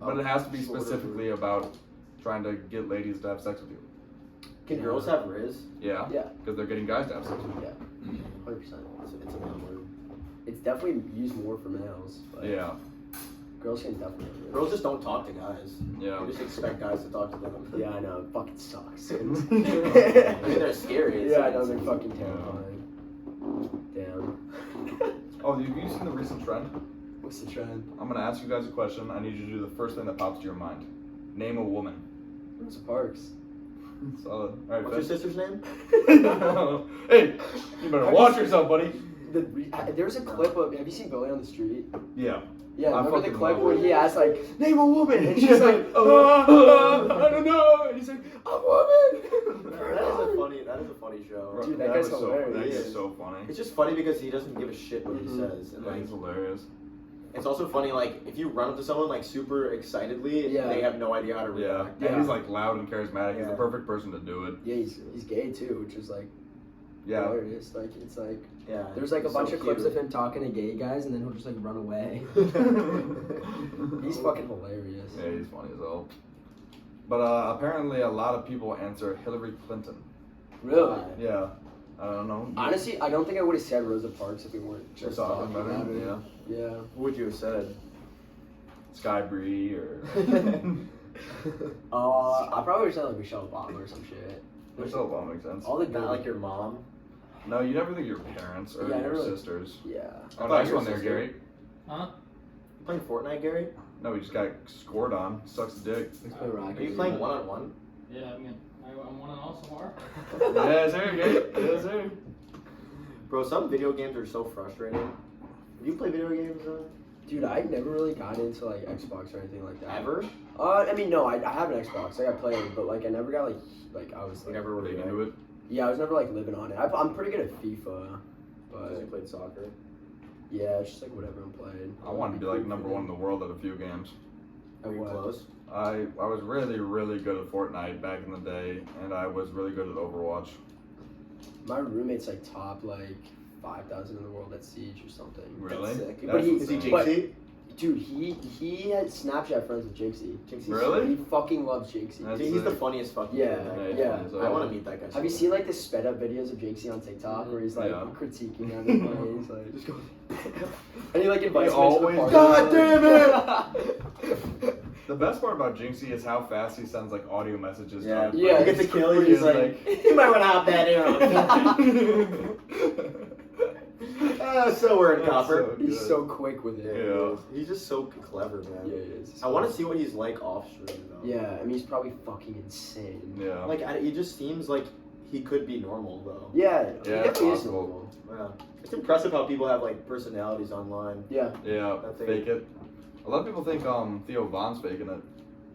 but it has to be Shorter specifically about trying to get ladies to have sex with you. Can girls have Riz? Yeah. Yeah. Because they're getting guys to have sex. 100%. It's a male word. It's definitely used more for males. But Yeah. Girls can definitely have Girls just don't talk to guys. Yeah. They just expect guys to talk to them. Yeah, I know. It fucking sucks. I mean, they're scary. Yeah, I know. They're fucking terrifying. Damn. Oh, have you seen the recent trend? What's the trend? I'm gonna ask you guys a question. I need you to do the first thing that pops to your mind. Name a woman. Rosa Parks. Solid. All right, What's your sister's name? Hey, you better watch yourself, buddy. There's a clip of. Have you seen Billy on the Street? Yeah. Yeah, I remember the fucking clip love when it. he asked like, "Name a woman," and she's like, I don't know. and he's like, "A woman." That is a funny show. Dude, that guy's was hilarious. That guy's so funny. It's just funny because he doesn't give a shit what he says, and Yeah, like he's hilarious. it's also funny like if you run up to someone like super excitedly, Yeah. they have no idea how to Yeah. react. And he's like loud and charismatic. He's the Yeah. perfect person to do it. Yeah, he's gay too, which is like Yeah. hilarious. Like it's like Yeah. there's like a He's bunch so of clips cute. of him talking to gay guys, and then he'll just like run away. He's fucking hilarious. Yeah, he's funny as hell. But apparently a lot of people answer Hillary Clinton. Really? Yeah. I don't know. Honestly, I don't think I would have said Rosa Parks if we weren't just talking talking about about it. it. Yeah. Yeah. What would you have said? Sky Bree or I probably would have said like Michelle Obama or some shit. Michelle Obama makes sense. All the Not like your mom. No, you never think your parents or Yeah, I your never really- sisters. Yeah. Oh, I thought nice your one there, sister. Gary. Huh? You playing Fortnite, Gary? No, we just got scored on. Sucks dick. Let's play Rocket. Are you playing one-on-one? Yeah, I mean, I'm 1-0 so far. Yes, sir, Gary. Yes, sir. Bro, some video games are so frustrating. Do you play video games, Dude, I never really got into like Xbox or anything like that. ever? I mean, no, I have an Xbox. Like I play it, but like I never got like I was You like, never were Big good. into it. yeah, I was never like living on it. I'm pretty good at FIFA, Because you but played soccer. yeah, it's just like whatever I'm playing. I wanted to be like number one in the world at a few games. At Were you what? close? I was really, really good at Fortnite back in the day, and I was really good at Overwatch. My roommate's like top like 5,000 in the world at Siege or something. Really? That's sick. That's But he- Is he insane. but- Jinxie? Dude, he had Snapchat friends with Jinxie. Jinxie's Really? He fucking loves Jinxie. That's Dude, he's the sick. funniest fucking Yeah, dude. yeah. I want to meet that guy. Have you seen like the sped up videos of Jinxie on TikTok where he's like Yeah. critiquing everybody? He's like, Just go. and he like invites He him into the always- party. God damn it! The best part about Jinxie is how fast he sends like audio messages. Yeah, to his Yeah, You friends. get to kill you. He's He's like, you might want to hop that in. So we're in That's copper. so He's good. so quick with it. Yeah. He's just so clever, man. Yeah, he is. I want to see what he's like off stream, though. Yeah, I mean he's probably fucking insane. Yeah. Like, he just seems like he could be normal, though. Yeah, he Yeah, definitely is possible. normal. Yeah. It's impressive how people have like personalities online. Yeah, Yeah. That thing. Fake it. A lot of people think Theo Von's faking it.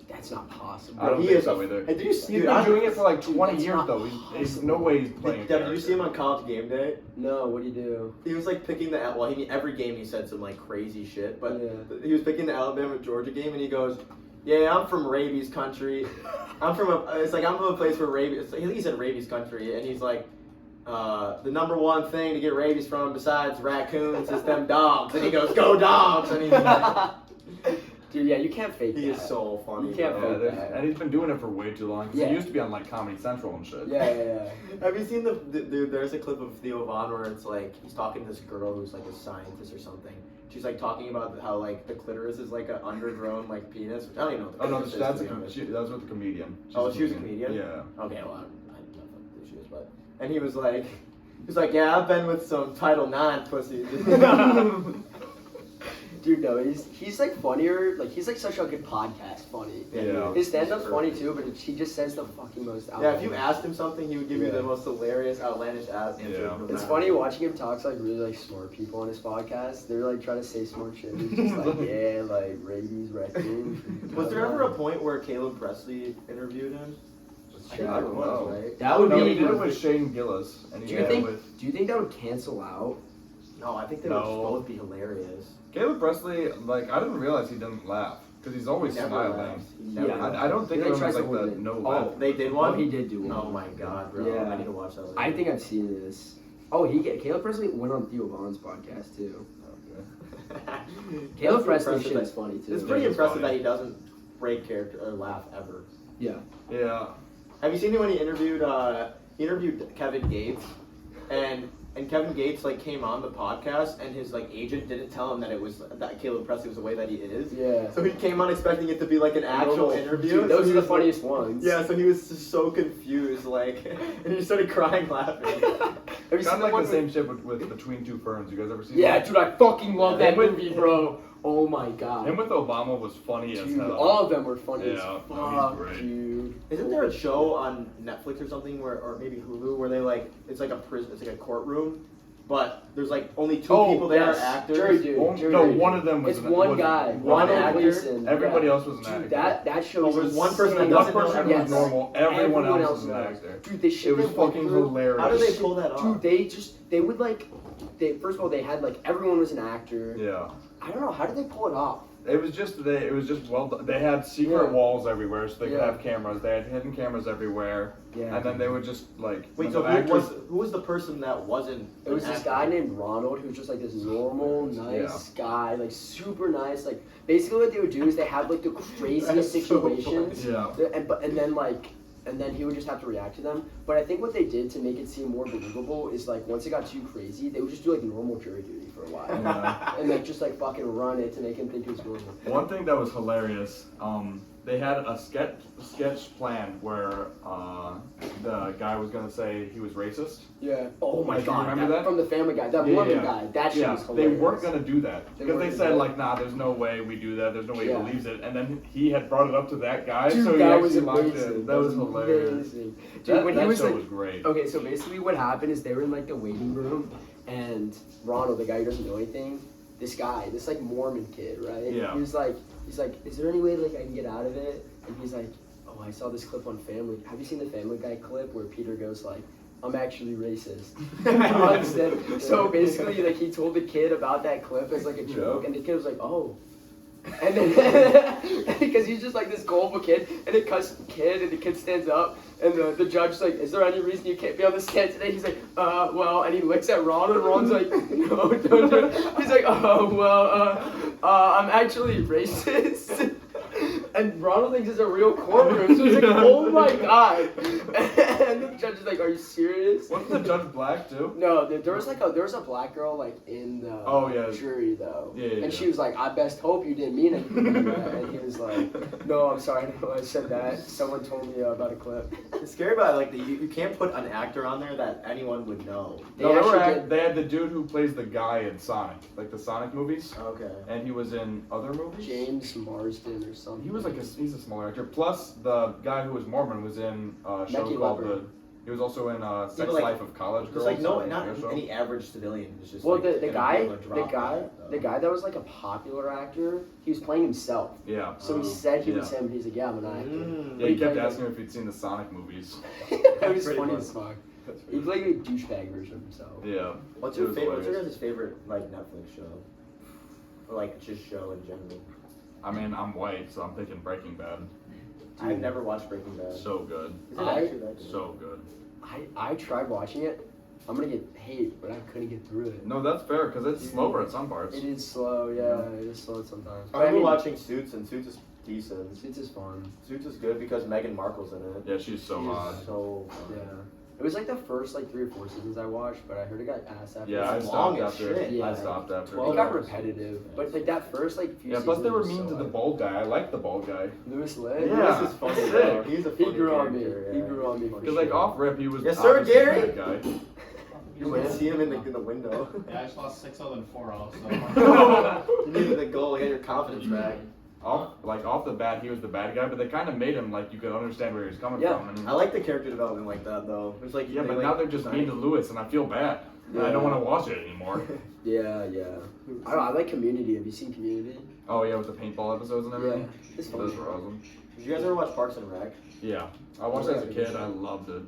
that's not possible. I don't he think is so a- either. Hey, did you see? He's Dude, been doing it for like 20 That's years not though. He's no way he's playing a Dev, did you see him character. on College Game Day? No, what do you do? He was like picking the every game he said some like crazy shit, but Yeah. he was picking the Alabama Georgia game and he goes, "Yeah, I'm from rabies country. I'm from a place where rabies." He said rabies country, and he's like, "The number one thing to get rabies from besides raccoons is them dogs." And he goes, "Go dogs!" And Dude, yeah, you can't fake he that. is so funny. You can't bro. Yeah, fake that. and he's been doing it for way too long. 'Cause Yeah. He used to be on like Comedy Central and shit. Yeah. Have you seen dude? There's a clip of Theo Von where it's like he's talking to this girl who's like a scientist or something. She's like talking about how like the clitoris is like an undergrown like penis, which I don't even know what the Oh no, clitoris is, that's to be honest. that's with the comedian. Oh, she was a comedian? Yeah. Okay, well, I don't know who she is, but and he was like, yeah, I've been with some Title IX pussies. Dude, no, he's like funnier. Like he's like such a good podcast funny. Yeah. His stand-up's funny too, but he just says the fucking most. Yeah, if you asked him something, he would give you Yeah. the most hilarious, outlandish answer. Yeah. no It's matter funny what. watching him talk to like really like smart people on his podcast. They're like trying to say smart shit. He's just like, yeah, like rabies, raccoons. Was there ever a point where Caleb Presley interviewed him? I think I there don't was, know. right? That would No, be. he did it with Shane Gillis, and he Do you did it think? with Do you think that would cancel out? No, I think they No. would both be hilarious. Caleb Presley. Like I didn't realize he didn't laugh because he's always Never smiling. laughed. He never Yeah. laughed. I don't think He, there like, was tries to like hold the it. no Oh, laugh. they did Oh, one? he did do one. Oh my god, bro. Yeah. I need to watch that later. I think I've seen this. Oh, Caleb Presley went on Theo Von's podcast too. Caleb That's Presley impressive shit that- is funny too. It's pretty It is impressive funny. that he doesn't break character or laugh ever. Yeah. Yeah. Have you seen it when he interviewed Kevin Gates, and Kevin Gates like came on the podcast, and his like agent didn't tell him that Caleb Presley was the way that he is. Yeah. So he came on expecting it to be like an actual interview. Dude, those So are he the was, like- funniest ones. Yeah, so he was just so confused, like, and he started crying, laughing. Have you Kind seen of the like one the same shit with Between Two Ferns. You guys ever seen Yeah, that? dude, I fucking love that Him with- movie, bro. Oh my god. Him with Obama was funny as Dude, hell. all of them were funny as Yeah, fuck, no, he's great. dude. Isn't there a show on Netflix or something or maybe Hulu where they like it's like a prison, it's like a courtroom, but there's like only two people there yes. are actors. Jury dude. No, one of them was It's an- one was guy, one one actor. actor. Everybody Yeah. else was an actor. Dude, that show Oh, was there's one person that insane. One doesn't know person everything. was normal. Everyone else was an knows. actor. Dude, they shit It was they went fucking through- hilarious. How do they pull that off? Dude, they would like, first of all, they had like, everyone was an actor. Yeah. I don't know, how did they pull it off? It was just well done. They had secret Yeah. walls everywhere, so they could Yeah. have cameras. They had hidden cameras everywhere, Yeah. and then they would just like. Wait, when so the who actors- was the person that wasn't? It was an this actor? guy named Ronald who was just like this normal, nice guy, like super nice. Like basically what they would do is they have like the craziest That's so situations, Yeah. and then he would just have to react to them. But I think what they did to make it seem more believable is like once it got too crazy, they would just do like normal jury duty for a while, Yeah. and like just like fucking run it to make him think it was normal. One thing that was hilarious, they had a sketch plan where the guy was gonna say he was racist. Yeah. Oh my Like, you god. remember that? From the Family Guy, that Yeah, Mormon yeah. guy. That shit Yeah, was they hilarious. weren't gonna do that They because weren't they gonna said do like, nah, there's no way we do that. There's no way Yeah. he believes it. And then he had brought it up to that guy, Dude, so he that was actually locked amazing. in. That was hilarious. Amazing. Dude, That, when that he was show like, was great. okay, so basically what happened is they were in like the waiting room, and Ronald, the guy who doesn't know anything, this like Mormon kid, right? Yeah. He's like, is there any way like I can get out of it? And he's like, oh, I saw this clip on Family. Have you seen the Family Guy clip where Peter goes like, I'm actually racist. So basically, like he told the kid about that clip as like a joke, and the kid was like, oh. And then, because he's just like this gullible kid, and it cuts the kid, and the kid stands up, and the judge's like, is there any reason you can't be on the stand today? He's like, well, and he looks at Ron, and Ron's like, no, don't do it. He's like, I'm actually racist. And Ronald thinks it's a real courtroom, so he's like, oh my god. And the judge is like, are you serious? Wasn't the judge black too? No, there was a black girl like in the jury though. Yeah. And she was like, I best hope you didn't mean anything by that. And he was like, no, I'm sorry, no, I said that. Someone told me about a clip. It's scary about like you can't put an actor on there that anyone would know. They had the dude who plays the guy in Sonic, like the Sonic movies, Okay. and he was in other movies. James Marsden or something. He was like he's a smaller actor. Plus, the guy who was Mormon was in a show Becky called Leopard. He was also in Sex but, like, Life of College Girls. It's like no, a not radio show. any average civilian. It's just Well, like, the gonna be guy able to drop that, the guy that was like a popular actor, he was playing himself. Yeah. So he said he was him, and he's like, yeah, I'm an actor. Yeah, he kept played asking him if he'd seen the Sonic movies. It was Pretty funny funny. as fuck. That's He pretty played a douchebag version of himself. Yeah. What's It your was favorite? What's your hilarious. guys' favorite like Netflix show, or like just show in general? I mean, I'm white, so I'm thinking Breaking Bad. I've never watched Breaking Bad. So good. Is it actually that good? So good. I tried watching it. I'm gonna get hate, but I couldn't get through it. No, that's fair, because it's slower at some parts. It is slow, yeah. It is slow sometimes. I But remember watching Suits, and Suits is decent. It's just fun. Suits is good because Meghan Markle's in it. Yeah, she's so hot. So Yeah. It was like the first like 3 or 4 seasons I watched, but I heard it got ass after. Yeah, I It's stopped long as after. shit. Yeah. I stopped after. It 12 got hours. repetitive, but like that first like few Yeah, plus they were seasons mean was to so the bald guy. I like the bald guy. Louis Lay. Yeah. This is funny. Sick. Bro. He's a He funny grew on me. character, He yeah. grew on me. for Because like sure. off rip, he was Yes, sir, obviously a Gary. bad guy. You can see him in the window. Yeah, I just lost 6-0 and 4-0, so. You needed the goal to get your confidence back. Off the bat, he was the bad guy, but they kind of made him like you could understand where he was coming Yeah. from. And, I like the character development like that though. It's like yeah, they, but like, now they're just mean to Lewis, and I feel bad. And I don't want to watch it anymore. Yeah. I like Community. Have you seen Community? Oh yeah, with the paintball episodes and everything. Yeah, it's Those fun. were awesome. Did you guys ever watch Parks and Rec? Yeah, I watched it as a kid. I loved it.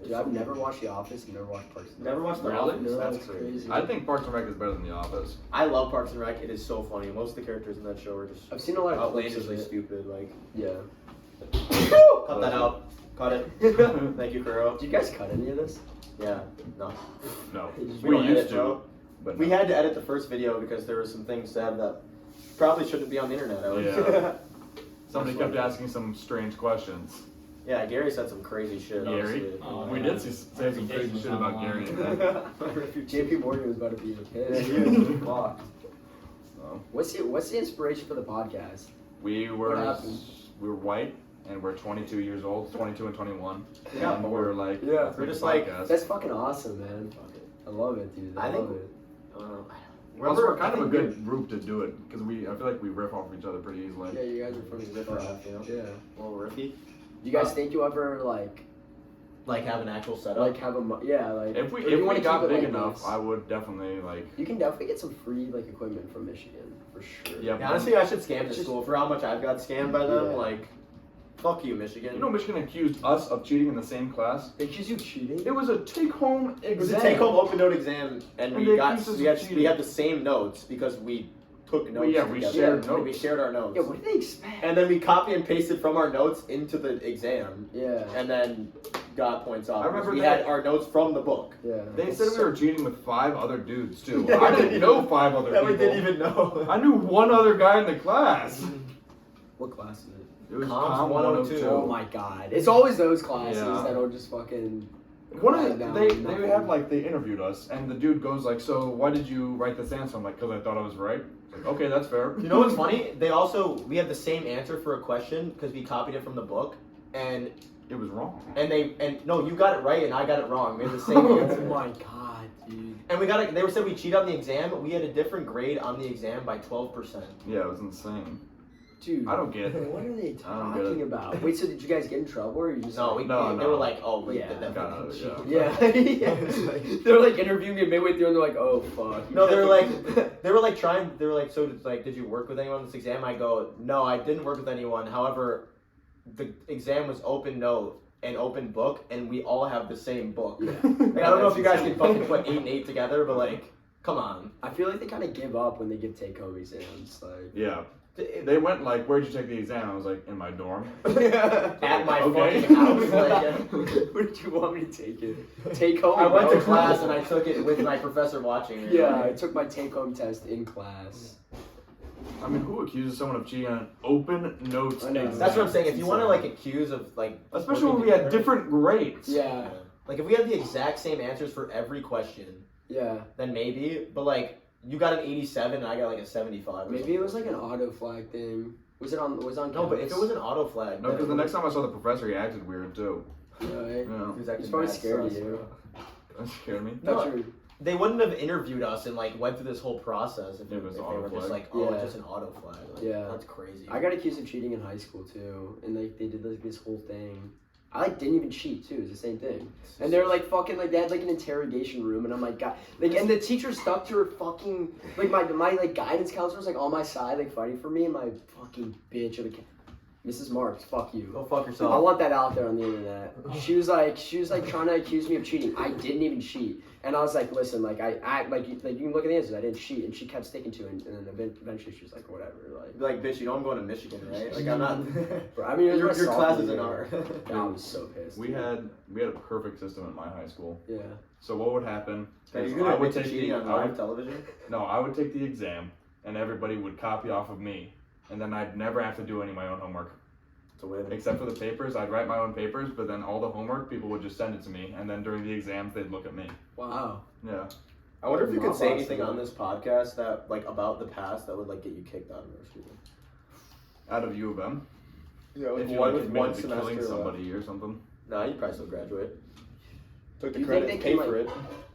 Dude, I've never watched The Office and never watched Parks and Rec. Never watched The Really? Office? No, That's it's crazy. crazy. I think Parks and Rec is better than The Office. I love Parks and Rec. It is so funny. Most of the characters in that show are just I've seen a lot of clips of outlandishly it. stupid. Like, Yeah. cut that out. Cut it. Thank you, Kuro. Did you guys cut any of this? Yeah. No. No, We we don't used edit, to, bro. but We no. had to edit the first video because there were some things said that probably shouldn't be on the internet. Yeah. Somebody kept asking some strange questions. Yeah, Gary said some crazy shit. Gary? Honestly. Oh, We did say some crazy shit about Gary. JP Morgan was about to be Yeah, pissed. he was fucked. So, What's the inspiration for the podcast? we What were happened? white and we're 22 years old, 22 and 21. Yeah, and we're like, Yeah. let's We're make a just like- podcast. That's fucking awesome, man. I love it, dude. I I think- love it. Also, we're kind I of a think good group to do it because I feel like we riff off of each other pretty easily. Yeah, you guys are funny. Riff raff, you know? Yeah. A little riffy. Do you guys think you'll ever Like have an actual setup. have a like If we or you if wanna we got keep it big like enough, this? I would definitely like. You can definitely get some free equipment from Michigan for sure. Yeah. Yeah, honestly, I should scam this Just- school for how much I've got scammed by them. Yeah. Like, fuck you, Michigan. You know, Michigan accused us of cheating in the same class. They accuse you of cheating. It was a take-home it was exam. a take-home open note exam, and And we they got accused us we of had cheating. the same notes because we took notes. yeah, we together. shared And we notes. shared our notes. Yeah, what did they expect? And then we copy and pasted from our notes into the exam, Yeah. and then got points off. I remember we that- had our notes from the book. Yeah. They said we were cheating with 5 other dudes too. Yeah, I we didn't didn't know 5 other That people. we didn't even know. I knew one other guy in the class. What class is it? It was Comms Com 102. Oh my god. It's always those classes Yeah. that'll just fucking One quiet of down they nothing. had they interviewed us and the dude goes like, so why did you write this answer? I'm like, because I thought I was right. It's like, okay, that's fair. You know what's funny? We had the same answer for a question because we copied it from the book, and It was wrong. no, you got it right and I got it wrong. We had the same Oh answer. my god, dude. And we got it. They were said we cheated on the exam. We had a different grade on the exam by 12%. Yeah, it was insane. Dude. I don't get it. What are they I don't get talking it. about? Wait, so did you guys get in trouble or you just No, No, they no. were like, oh wait, Yeah. that Got it, cheated. Yeah. yeah. They're interviewing me midway through and they're like, oh fuck. No, they were like, so did you work with anyone on this exam? I go, no, I didn't work with anyone. However, the exam was open note and open book, and we all have the same book. Yeah. Like, I don't know if you guys can fucking put 8 and 8 together, but come on. I feel like they kind of give up when they give take-home exams. Yeah. They went where'd you take the exam? I was like, in my dorm. At my Okay. fucking house. Where did you want me to take it? Take home. I went to bro. class and I took it with my professor watching it. Yeah, I took my take-home test in class. I mean, who accuses someone of cheating on an open notes I know. exam? That's what I'm saying. If you want to accuse of Especially when working we had together- different grades. Yeah, Like if we had the exact same answers for every question, yeah. then maybe. But you got an 87 and I got a 75. Or Maybe it was an auto flag thing. Was it on? Was it on? No, but if campus? it was an auto flag. No, because the next time I saw the professor, he acted weird too. Right. Yeah, he was acting He's probably mad scared of sus, you. bro. that scared me. No, That's your- They wouldn't have interviewed us and went through this whole process if It was they auto were just flag. oh, Yeah. it's just an auto flag. Yeah. That's crazy. I got accused of cheating in high school too, and they did this whole thing. I didn't even cheat too. It's the same thing. And they were fucking they had an interrogation room, and I'm like, God, and the teacher stuck to her fucking my guidance counselor was on my side fighting for me, and my fucking bitch of a Mrs. Marks, fuck you. Go fuck I yourself. want that out there on the internet. She was trying to accuse me of cheating. I didn't even cheat, and I was like, listen, you can look at the answers. I didn't cheat, and she kept sticking to it, and then eventually she was like, whatever, Bitch, you know I'm going to Michigan, right? I'm not. Bro, I mean, it was your my class sophomore is in year. art. I was so pissed. We had a perfect system at my high school. Yeah. So what would happen? Are is you gonna I would admit to take cheating the on I live would, television? no, I would take the exam, and everybody would copy off of me, and then I'd never have to do any of my own homework. To win. Except for the papers, I'd write my own papers, but then all the homework, people would just send it to me, and then during the exams, they'd look at me. Wow. Yeah. I wonder if you could say Not anything possible. on this podcast that about the past that would get you kicked out of our school. Out of U of M. Yeah, If you with one admitted to killing semester. somebody or something. Nah, you'd probably still graduate. Took the You credit, think they paid can, for it.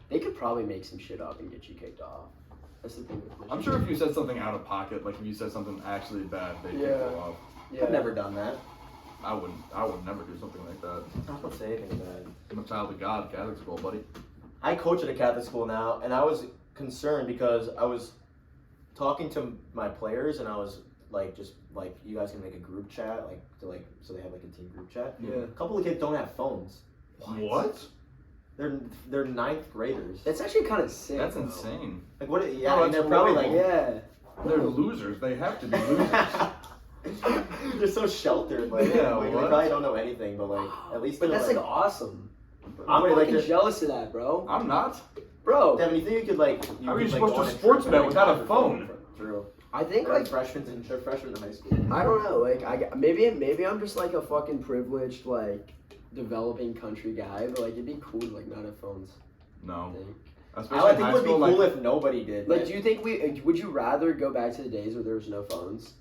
They could probably make some shit up and get you kicked off. That's the thing with Michigan. I'm sure if you said something out of pocket, if you said something actually bad, they'd kick Yeah. you off. Yeah. I've never done that. I would never do something like that. I don't say anything bad. I'm a child of God, Catholic school, buddy. I coach at a Catholic school now, and I was concerned because I was talking to my players, and I was you guys can make a group chat, so they have a team group chat. Yeah. A couple of kids don't have phones. What? They're ninth graders. That's actually kind of sick. That's though. insane. What? Yeah, Oh, and that's they're probably horrible. Yeah. They're losers. They have to be losers. they're so sheltered. Yeah, they what? probably don't know anything, but at least. But they're, that's awesome. I'm I'm fucking they're- jealous of that, bro. I'm not. Bro. Devin, you think you could How are you go supposed to on a sports trip bet and without a your phone? True. I think They're like freshmen in high school. I don't know. Like maybe I'm just like a fucking privileged like developing country guy, but like it'd be cool to like not have phones. No. I think. Especially I in think it high would be school, cool like, if nobody did. Like, do you think would you rather go back to the days where there was no phones?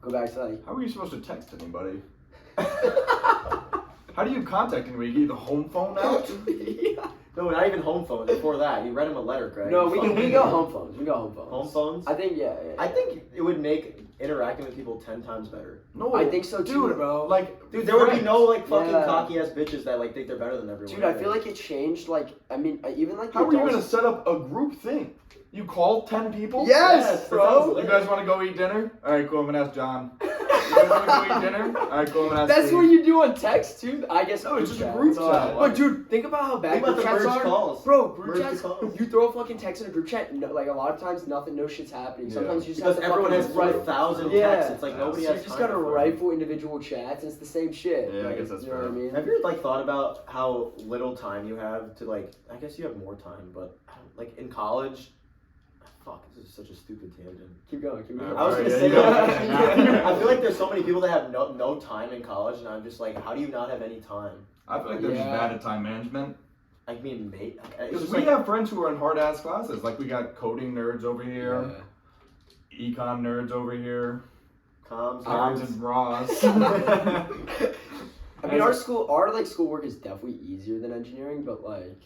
Go back to like. how are you supposed to text anybody? How do you contact anybody? You get the home phone out? Yeah. No, not even home phones. Before that, you read him a letter, Greg. No, we got home phones. We got home phones. Home phones. I think yeah. I think it would make interacting with people 10 times better. No, I think so too, dude, bro. Like, Dude, there would be friends. no like fucking Yeah. cocky ass bitches that like think they're better than everyone. Dude, I feel like it changed. Like, I mean, even like. the How are you gonna adults- set up a group thing? You call 10 people? Yes, that bro. sounds You guys want to go eat dinner? All right, cool. I'm gonna ask John. You guys want to go eat dinner? All right, cool. I'm gonna ask That's Steve. what you do on text too. I guess. No, it's just a chat. group That's all. chat. But dude, think about how bad Think about group the chats merged are. calls. Bro, group Merge chats. the calls. You throw a fucking text in a group chat. No, like a lot of times, no shit's happening. Yeah. Sometimes you just because have to everyone has fucking write. 4,000 Yeah. texts. It's like Yeah. nobody So has you just time gotta for it. rifle individual chats. And it's the same shit. Yeah, I like, guess that's you know what I fair. mean. Have you like thought about how little time you have to like? I guess you have more time, but like in college. Fuck, this is such a stupid tangent. Keep going. Keep going. Yeah, I was gonna yeah, say yeah. that. I feel like there's so many people that have no time in college, and I'm just like, how do you not have any time? I feel like they're just Yeah. bad at time management. I mean, mate, it's Because just we like, have friends who are in hard ass classes. Like we got coding nerds over here, econ nerds over here, comms. Tom's and Ross. I mean, our schoolwork is definitely easier than engineering, but like,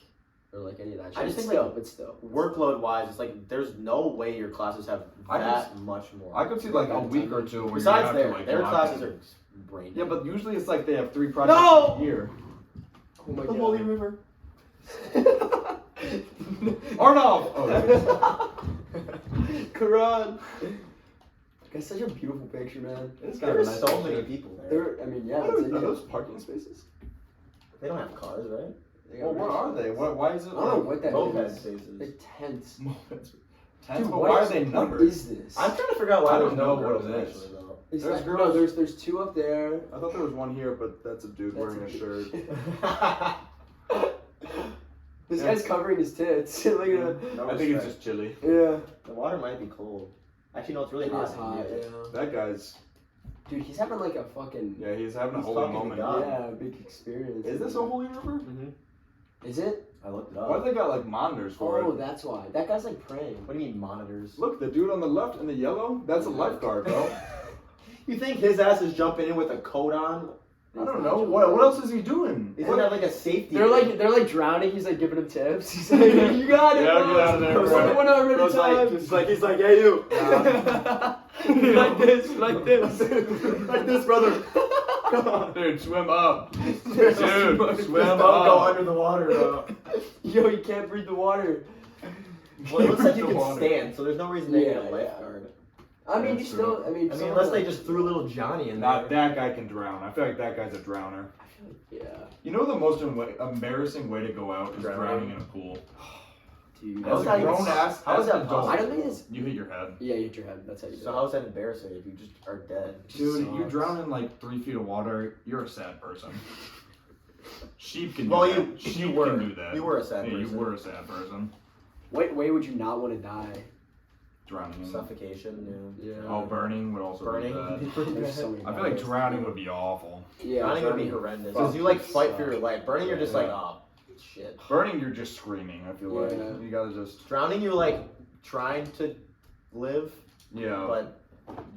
or like any of that shit. I just think, still, like, but still. Workload wise, it's like there's no way your classes have I that much more. I could see like a week or two where Besides you have their to like their lock classes in. are brain. Yeah, but usually it's like they have 3 projects No! a year. Oh my the god. Holy River. Arnold! Oh, Quran. That's such a beautiful picture, man. it's There kind are of nice. so many people there. I mean, yeah. What It's are India. those parking spaces? They don't have cars, right? They got Well, what are they? Why is it? I don't know what that Moped is. spaces. Like tents. Mopeds. Dude, But what why are is- they What numbered? is this? I'm trying to figure out why I there's don't no know what girls it is. actually though. Is There's that- girls- No, there's 2 up there. I thought there was one here, but that's a dude That's wearing a shirt. This Yeah. guy's covering his tits. Look at that. No I think it's respect. just chilly. Yeah. The water might be cold. Actually, no, it's really It hot. is hot, in here. yeah. That guy's, Dude, he's having like a fucking yeah, he's having a He's holy talking to moment. God. yeah, big experience. Is this a holy river? Is it? I looked it up. Why do they got like monitors for Oh, it? that's why. That guy's like praying. What do you mean monitors? Look, the dude on the left in the yellow, that's a lifeguard, bro. You think his ass is jumping in with a coat on? I don't know. What else is he doing? Isn't that like a safety? They're like drowning. He's like giving him tips. He's like, you got it. Yeah, bro. get out of there, Bro, bro. someone already Bro's like, time. he's like, hey you. like this, like this. Like this, brother. Come on. Dude, swim up. Dude, Dude, swim Don't go up. under the water, bro. Yo, you can't breathe the water. Well, it looks like you The can water. stand, so there's no reason they need a Yeah, lifeguard. I mean, you That's still. true. I mean, I mean, someone unless they like- just threw little Johnny in Not there. that guy can drown. I feel like that guy's a drowner. I feel like, yeah. You know the most embarrassing way to go out is Drowning. drowning in a pool. Dude. How's As that a even- grown ass, how is as that an adult, possible? I don't think it's. you hit your head. Yeah, you hit your head. That's how you do So it. how is that embarrassing if you just are dead? Dude, you Sucks. drown in like 3 feet of water, you're a sad person. Sheep can do Well, that. Sheep were. can do that. You were a sad Yeah, person. you were a sad person. What way would you not want to die? Drowning in Suffocation, Yeah. Oh, burning would also burning. be bad. There's so many I feel like bad ways. drowning would be awful. Yeah, Drowning would be drowning- horrendous. Fuck, Because you like it fight for sucks. your life. Burning, you're just Yeah. like, oh, shit. Burning, you're just screaming. I feel like Yeah. you gotta just Drowning, you're like trying to live, yeah. but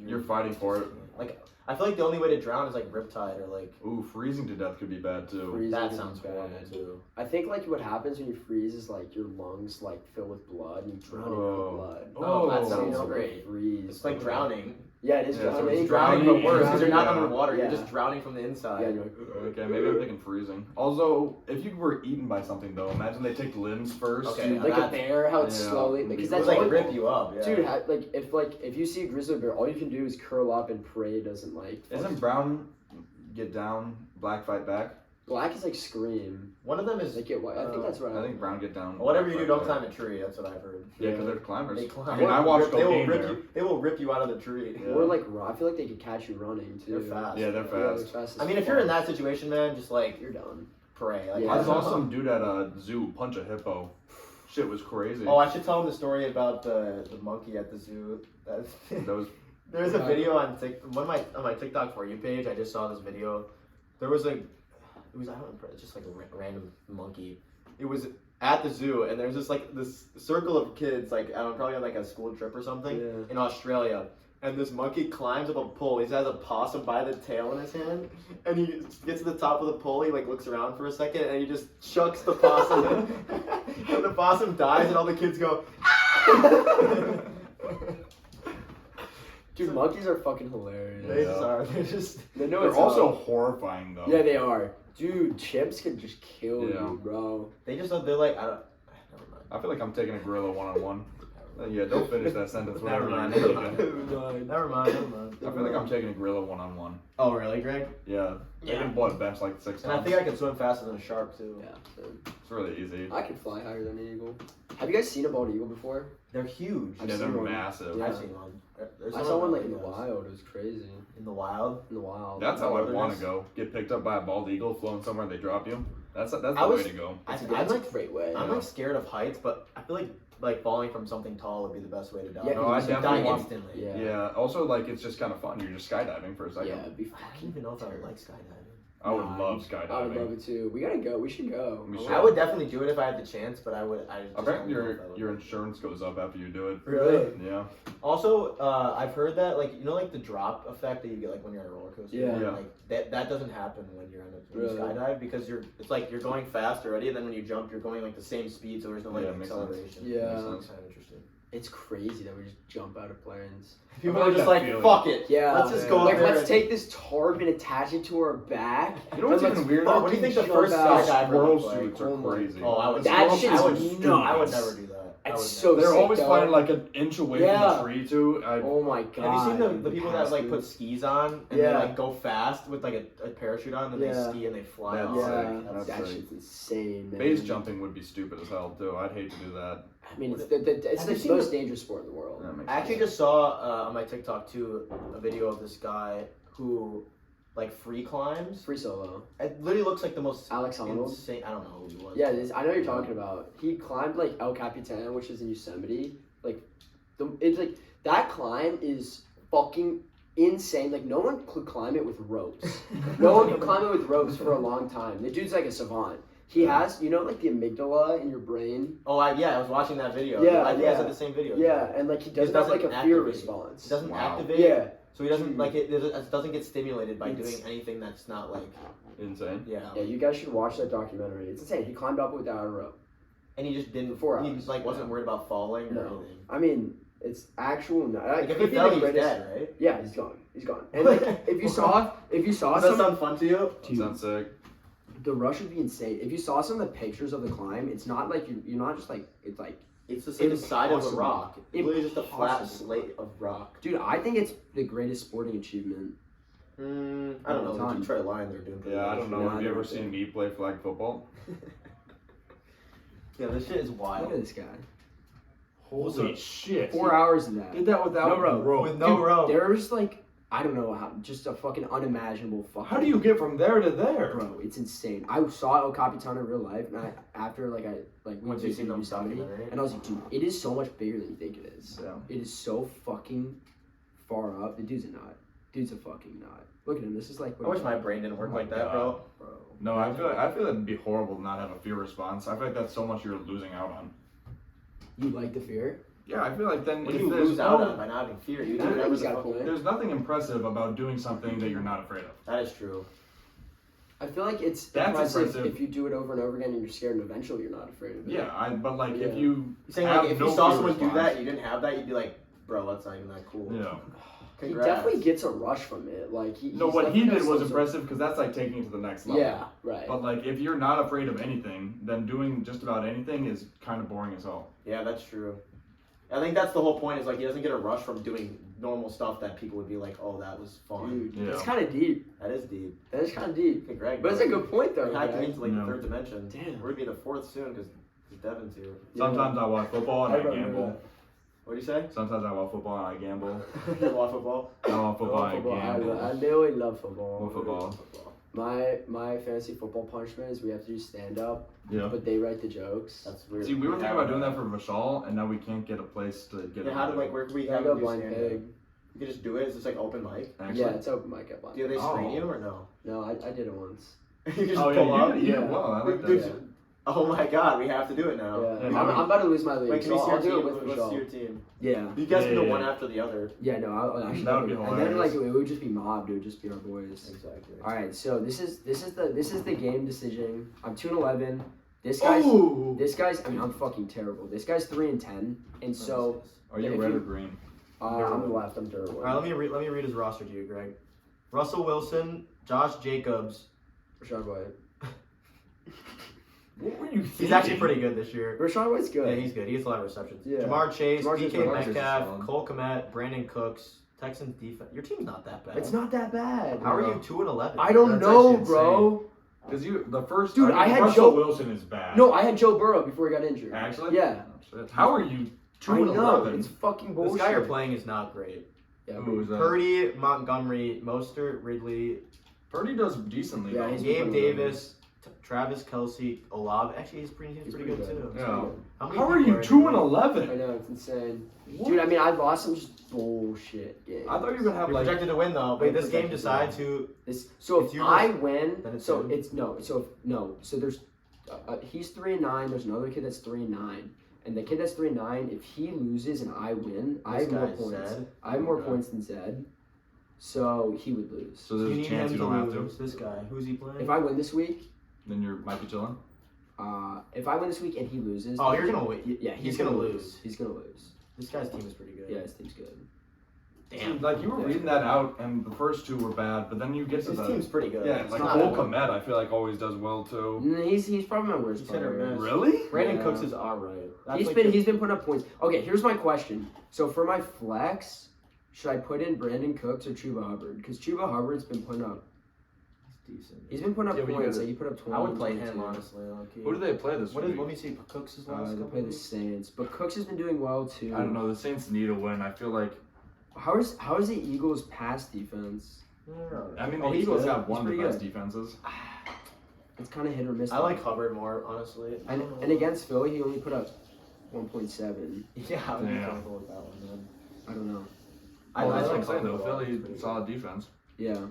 You're fighting for it. Like, I feel like the only way to drown is like riptide or like. Ooh, freezing to death could be bad too. Freezing That is sounds bad. horrible too. I think like what happens when you freeze is like your lungs like fill with blood and you drown in your Oh. blood. Oh, that Oh. sounds You don't great. Freeze. It's like drowning. Yeah, it is Yeah, so drowning. it's Drowning, but worse because you're not Yeah. underwater. You're Yeah. just drowning from the inside. Yeah, you're like, Okay, maybe I'm thinking freezing. Also, if you were eaten by something though, imagine they take limbs first. Okay. dude, like a that- bear, how it's Yeah. slowly because It that's would all like rip you up. Yeah. Dude, if you see a grizzly bear, all you can do is curl up and pray it doesn't like. Isn't brown get down, black fight back? Black is like scream. One of them is Like get white. I think that's right. I think brown get down. whatever black you do, fight don't back. climb a tree. That's what I've heard. Yeah, because they're climbers. They climb. I mean, I watched They will Cocaine rip there. you. They will rip you out of the tree. Yeah. Or like I feel like they could catch you running too. They're fast. Yeah, they're Yeah, fast. they're fast as I mean, if you're in fuck. that situation, man, just like you're done. pray. Like, Yeah. I saw some dude at a zoo punch a hippo. Shit was crazy. Oh, I should tell him the story about the monkey at the zoo. That was There's a video on on my TikTok For You page. I just saw this video. There was I don't remember, it's just like a random monkey. It was at the zoo, and there's just like this circle of kids, like I don't know, probably on like a school trip or something in Australia. And this monkey climbs up a pole. He has a possum by the tail in his hand, and he gets to the top of the pole. He like looks around for a second, and he just chucks the possum in. And the possum dies, and all the kids go. Dude, monkeys are fucking hilarious. They just are. They're also horrifying though. Yeah, they are. Dude, chimps can just kill you, bro. They're like, I don't. Never mind. I feel like I'm taking a gorilla one-on-one. Yeah, don't finish that sentence. Never Whatever. mind. you Never need. Never mind. I feel like I'm taking a gorilla one-on-one. Oh, really, Greg? Yeah. They can blood bench like 6 times. And I think I can swim faster than a shark too. Yeah. It's really easy. I can fly higher than an eagle. Have you guys seen a bald eagle before? They're huge. I've Yeah, they're seen one. massive. Yeah. I've seen one. I saw one like in the wild. It was crazy. In the wild? In the wild. That's how I want Wilderness. to go. Get picked up by a bald eagle, flown somewhere, and they drop you. That's the I was- way to go. That's I'm a like great way. I'm like scared of heights, but I feel like falling from something tall would be the best way to die. Yeah, No, I You definitely die want- instantly. Yeah. Yeah. Also, like it's just kind of fun. You're just skydiving for a second. Yeah, it'd be I don't fucking even know if I would terrible. like skydiving. I would Nah, love skydiving. I would love it too. We gotta go. We should go. We should. I would definitely do it if I had the chance, but I just I bet don't know if I your would. insurance goes up after you do it. Really? Yeah. Also, I've heard that like the drop effect that you get like when you're on a roller coaster. Yeah. Yeah. Like that doesn't happen when you're on when you Really? skydive because it's like you're going fast already, and then when you jump, you're going like the same speed, so there's no like Yeah, makes sense. acceleration. Yeah. Makes sense. Kind of interesting. It's crazy that we just jump out of planes. People I are like just that like, feeling. fuck it. Yeah. Let's just go Like, up there. let's take this tarp and attach it to our back. You know what's And even let's weirder? What do you think the fucking first jump out. skydiver Squirrel looks like? suits are Oh my crazy. Oh, I would. That I shit's would, nuts. I would never do that. I It's would so never. They're sick, always though. flying like an inch away Yeah. from the tree too. Oh my god. Have you seen the dude, people has that like to. put skis on and they Yeah. like go fast with like a parachute on and Yeah. they ski and they fly That's off? Yeah, That's that sick. shit's insane, man. Base jumping would be stupid as hell too. I'd hate to do that. I mean, it's Have you the seen most dangerous sport in the world. That makes I actually sense. just saw on my TikTok too a video of this guy who like free climbs. Free solo. It literally looks like the most Alex Honnold? insane. I don't know who he was. Yeah, I know what you're talking about. He climbed like El Capitan, which is in Yosemite. Like, it's like that climb is fucking insane. Like, no one could climb it with ropes. No one could climb it with ropes for a long time. The dude's like a savant. He has, like the amygdala in your brain. Oh, I was watching that video. Yeah, I think yeah. I said the same video. Yeah, and like he doesn't have like a doesn't fear activate. response. It doesn't Wow. activate. Yeah, So he doesn't like it doesn't get stimulated by It's- doing anything that's not like Insane. yeah. yeah. You guys should watch that documentary. It's insane. He climbed up without a rope. And he just didn't. 4 He hours. like wasn't worried about falling or No. anything. I mean, it's actual. Like if could he be fell, the he's greatest- dead, right? Yeah, he's gone. He's gone. And like, if you saw Does that some, sound fun to you? Dude, Sounds sick. the rush would be insane. If you saw some of the pictures of the climb, it's not like you're not just like it's like, It's just like the side of a Impossible. rock. It's literally just a flat Impossible. slate of rock. dude. I think it's the greatest sporting achievement. I don't know. The Time. Detroit Lions are doing pretty Yeah, I good. don't know. Yeah, Have I you don't ever think- seen me play flag football? Yeah, this shit is Look wild. at this guy. Holy shit! 4 hours in that. Did that without No rope. With no Dude, rope. There's like I don't know how, just a fucking unimaginable fucking. How do you get from there to there? Bro, it's insane. I saw El Capitan in real life, and after we Once you visited seen them Yosemite, documentary? and I was like, dude, it is so much bigger than you think it is. Yeah. It is so fucking far up. The dude's a nut. Dude's a fucking nut. Look at him. This is like. I wish my brain didn't work Oh my like that, bro. bro. No, I feel it'd be horrible to not have a fear response. I feel like that's so much you're losing out on. You like the fear? Yeah, I feel like then What if do you there's lose out no- on by not having fear? You I do think whatever he's the got a fuck. point. There's nothing impressive about doing something that you're not afraid of. That is true. I feel like it's That's impressive impressive. if you do it over and over again and you're scared and eventually you're not afraid of it. Yeah, but like Yeah. if you You're saying have like if no you saw fear someone do response- that, you didn't have that, you'd be like, bro, that's not even that cool. Yeah. He Congrats. definitely gets a rush from it. Like No, what he did was impressive because that's like taking it to the next level. Yeah, right. But like if you're not afraid of anything, then doing just about anything is kind of boring as hell. Yeah, that's true. I think that's the whole point. Is like he doesn't get a rush from doing normal stuff that people would be like, oh, that was fun. Dude, Yeah. that's kind of deep. That is deep. That is kind of deep. Okay, Greg. But it's a good point though. We're hacking Greg. into like Yeah. the third dimension. Damn. We're gonna be in the fourth soon because Devan's here. Sometimes I watch football and I I remember gamble. What do you say? Sometimes I watch football and I gamble. You watch football? I watch football and I Football. gamble. I really love football. What football? My fantasy football punishment is we have to do stand up, Yeah. but they write the jokes. That's weird. See, we were thinking about doing that for Vishal, and now we can't get a place to get Yeah, it. how do where can we Yeah, have go them do blind stand-up? pig. You can just do it. It's just like open mic. Actually? Yeah, it's open mic at blind. Do they screen Oh. you or no? No, I did it once. You just Oh pull up. yeah, Yeah. well, I like that. Dude, Yeah. Oh my god, we have to do it now. Yeah, Yeah, I'm about to lose my league, Wait, can so we see I'll your do it team? with Let's see your Michelle. team. Yeah. You guys can Yeah, do yeah, one yeah. after the other. Yeah, no, I'll actually. That would be And then hilarious. like it would just be mobbed. It would just be our boys. Exactly. All right, so this is the game decision. I'm 2-11. This guy's Ooh. I mean I'm fucking terrible. This guy's 3-10, and so Are you if red you- or green? I'm the left. I'm Derwin. All right, let me read his roster to you, Greg. Russell Wilson, Josh Jacobs. Rashad White. What were you thinking? He's actually pretty good this year. Rashad White's good. Yeah, he's good. He gets a lot of receptions. Yeah. Jamar Chase, Jamar Chase, DK Jamar Chase is Metcalf, solid. Cole Kmet, Brandon Cooks, Texans defense. Your team's not that bad. It's not that bad. How are No. you 2-11? I don't That's know, actually bro. Because the first Dude, I had Russell Joe- Wilson is bad. No, I had Joe Burrow before he got injured. Actually? Yeah. Oh, shit. How are you I know. 2-11? It's fucking bullshit. This guy you're playing is not great. Yeah, Who is that? Purdy, Montgomery, Mostert, Ridley, Purdy does decently. Yeah, though. he's Gabe pretty Davis, Travis Kelsey, Olave. Actually, he's pretty good pretty too. good. Yeah. many How are people you in 2-11? I know, it's insane. What? Dude, I mean, I lost some just bullshit games. I thought you were gonna have You're like. projected to win though. But I'm this game projected to decides who. So If if you I lose, win, then it's so him. it's no. So no. So there's he's 3-9. There's another kid that's 3-9, and the kid that's 3-9, if he loses and I win, I have more guy's points. Zed. I have more Okay. points than Zed, so he would lose. So You there's a need chance him you don't have lose. to. This guy. Who's he playing? If I win this week, Then you might be chilling. if I win this week and he loses, Oh, you're gonna win. yeah, He's gonna lose. He's gonna lose. This guy's team is pretty good. Yeah, his team's good. Damn. Like you were Yeah. reading that out, and the first two were bad, but then you get to His the team's pretty good. yeah, It's like not Cole that good. Kmet, I feel like always does well too. He's probably my worst He's hit or player. miss. Really? Brandon Yeah. Cooks is alright. He's been putting up points. Okay, here's my question. So for my flex, should I put in Brandon Cooks or Chuba Hubbard? Because Chuba Hubbard's been putting up. decent. He's been putting up Yeah, but you points. gotta- Like he put up 20. I would play him 22. honestly. Low-key. Who do they play this What week? is? Let me see. Cooks' last. They couple play the weeks? Saints, but Cooks has been doing well too. I don't know. The Saints need a win. I feel like. How is the Eagles' pass defense? I mean, Oh, the he's Eagles good. have one of the pretty best good. defenses. It's kind of hit or miss. I like Hubbard more honestly. And against Philly, he only put up 1.7. Yeah, I would be Yeah. comfortable with that one, man. I don't know. Well, that's what I'm like saying though. Hubbard a lot. Philly He's pretty solid defense. Yeah. I mean,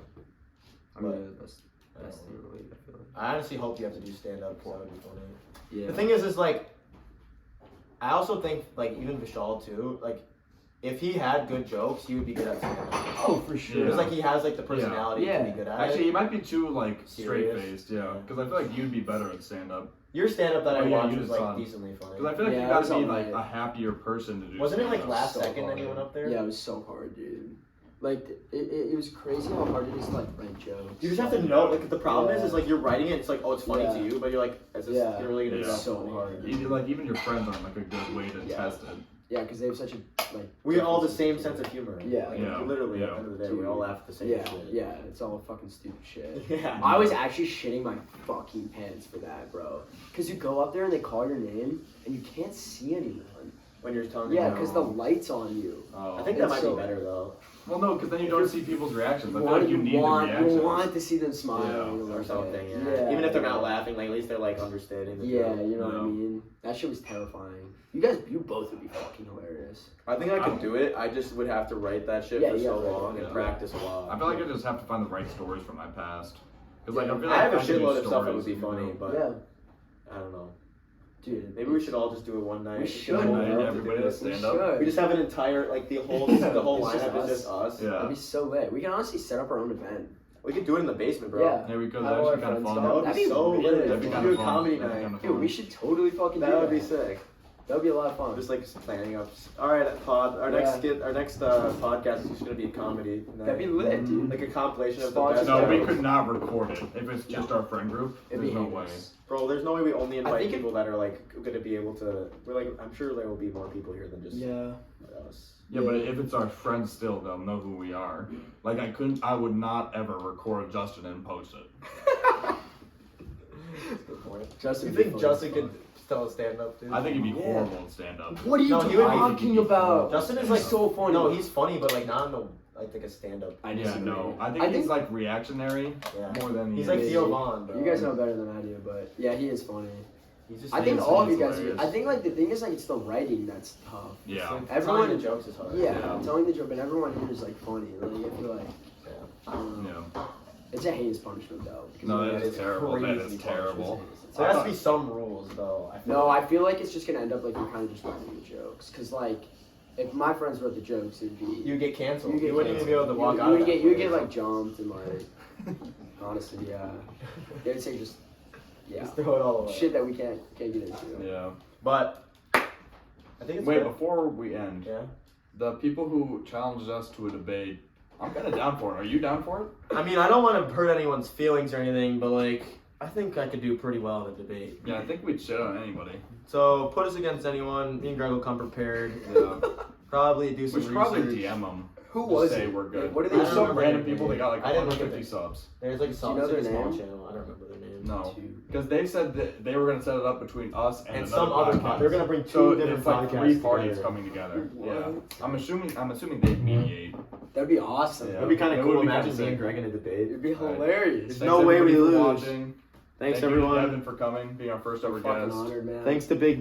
But- they're the best good. team in the league. I feel like. I honestly hope you have to do stand up. That would be funny. Yeah. The thing is like, I also think like even Vishal too. Like, if he had good jokes, he would be good at stand up. Oh, for sure. It's like he has like the personality Yeah. to be good at Actually, it. he might be too like Serious? straight faced. Yeah, because I feel like you'd be better at stand up. Your stand up that Oh, I yeah, watched you was just like saw- decently funny. Because I feel like Yeah, you it got was to be alright. like a happier person to do. Wasn't it like stand-up. last So second that he hard. went up there? Yeah, it was so hard, dude. Like it was crazy how hard it is to like write jokes. You just have to know. Like the problem is like you're writing it. It's like, oh, it's funny Yeah. to you, but you're like, is this Yeah. you're really gonna do Yeah. that So funny? hard. Even your friends aren't like a good way to Yeah. test it. Yeah, because they have such a like. We all the different same sense of humor. Yeah. Like, Yeah. literally at Yeah. the end of the day, we all laugh at the same Yeah, shit. yeah, it's all fucking stupid shit. Yeah. I was actually shitting my fucking pants for that, bro. Cause you go up there and they call your name and you can't see anyone. When you're telling Yeah, me. because the light's on you. Oh. I think that It's might so- be better though, Well, no, because then you don't see people's reactions. I You feel like you need the reactions. you want to see them smile Yeah, a little or bit. something. Yeah. Even if they're not yeah. laughing, like at least they're like understanding. The Yeah, joke. you know what I Yeah. mean. That shit was terrifying. You both would be fucking hilarious. I think I could do it. I just would have to write that shit Yeah, for you so have to write long it, and yeah. practice a lot. I feel like I just have to find the right stories from my past. Because like I feel I like have a can do shitload of stuff that would stories, be you know. funny, but Yeah, I don't know. dude. Maybe we should all just do it one night. We Just should. all One night, have to everybody do to it. stand We up. should. We just have an entire like the whole It's lineup just is us. just us. Yeah. That'd be so lit. We can honestly set up our own event. We could do it in the basement, bro. Yeah. Yeah, we could. Have That'd all be our kind of friends fun. come. That would That'd be be so really lit. That'd be We kind could of do a fun. comedy That'd be night. kinda Dude, fun. we should totally fucking do That would be that. sick. That would be a lot of fun. Just like planning up. All right, pod. Our next podcast is just gonna be a comedy. night. That'd be lit, dude. Like a compilation of the Sponsored best. No, by- we jokes. could not record it. If it's just our friend group, It'd there's be no way. heinous. Bro, there's no way we only invite think it- people that are like gonna be able to. We're like, I'm sure there will be more people here than just Yeah. us. Yeah, but if it's our friends still, they'll know who we are. Like I would not ever record Justin and post it. Good point. Justin, You would be think fucking Justin fun. could still stand up, dude? I think it'd be Yeah. horrible at stand up. What are you No, he would be- talking about? Justin is He's like so funny. No, he's funny, but like not in the I think a stand-up. I Yeah, disagree. no. I think he's like reactionary Yeah. more than he He's is. like Theo Vaughn, bro. You guys know better than I do, but yeah, he is funny. He's just. I think He's- all of you he's guys. hilarious. I think like the thing is like it's the writing that's tough. Yeah. Everyone- Telling the jokes is hard. Yeah, Yeah. telling the joke, and everyone here is like funny. Like I feel like I don't know. Yeah. It's a heinous punishment though. because No, you that know, is terrible. That crazy is punishment. terrible. it's There has to hard. be some rules, though. I feel No, like. I feel like it's just gonna end up like you're kind of just writing the jokes, cause like if my friends wrote the jokes, it'd be You get canceled. You You, get wouldn't even be able to walk you out. would of that get you would place. get like jumped and like honestly, yeah. They would say just yeah Just throw it all away. shit that we can't get into. Yeah. But I think it's Wait, good. before we end, Yeah. the people who challenged us to a debate, I'm kind of down for it. Are you down for it? I mean, I don't want to hurt anyone's feelings or anything, but like, I think I could do pretty well in a debate. Yeah, I think we'd shit on anybody. So put us against anyone. Me and Greg will come prepared. Yeah. Probably do We some should probably research. DM them. Who Just was say it? we're good. What are they? There's I some don't random remember people their that got like I didn't look at 150 their- subs. There's like a, Do you know it's like a their small name? channel. I don't remember their name. No, Two. because they said that they were gonna set it up between us and, And another some other podcast. They're gonna bring two So different it's like podcasts 3 parties together. coming together. Yeah, What? I'm assuming they mediate. That'd be awesome. Yeah. It'd be kind It of would cool. be Imagine kinda me and sick. Greg in a debate. It'd be Right. hilarious. There's no way we everybody for lose. watching. Thanks Thank you to everyone. Devin for coming, being our first ever Fucking guest. honored, man. Thanks to Big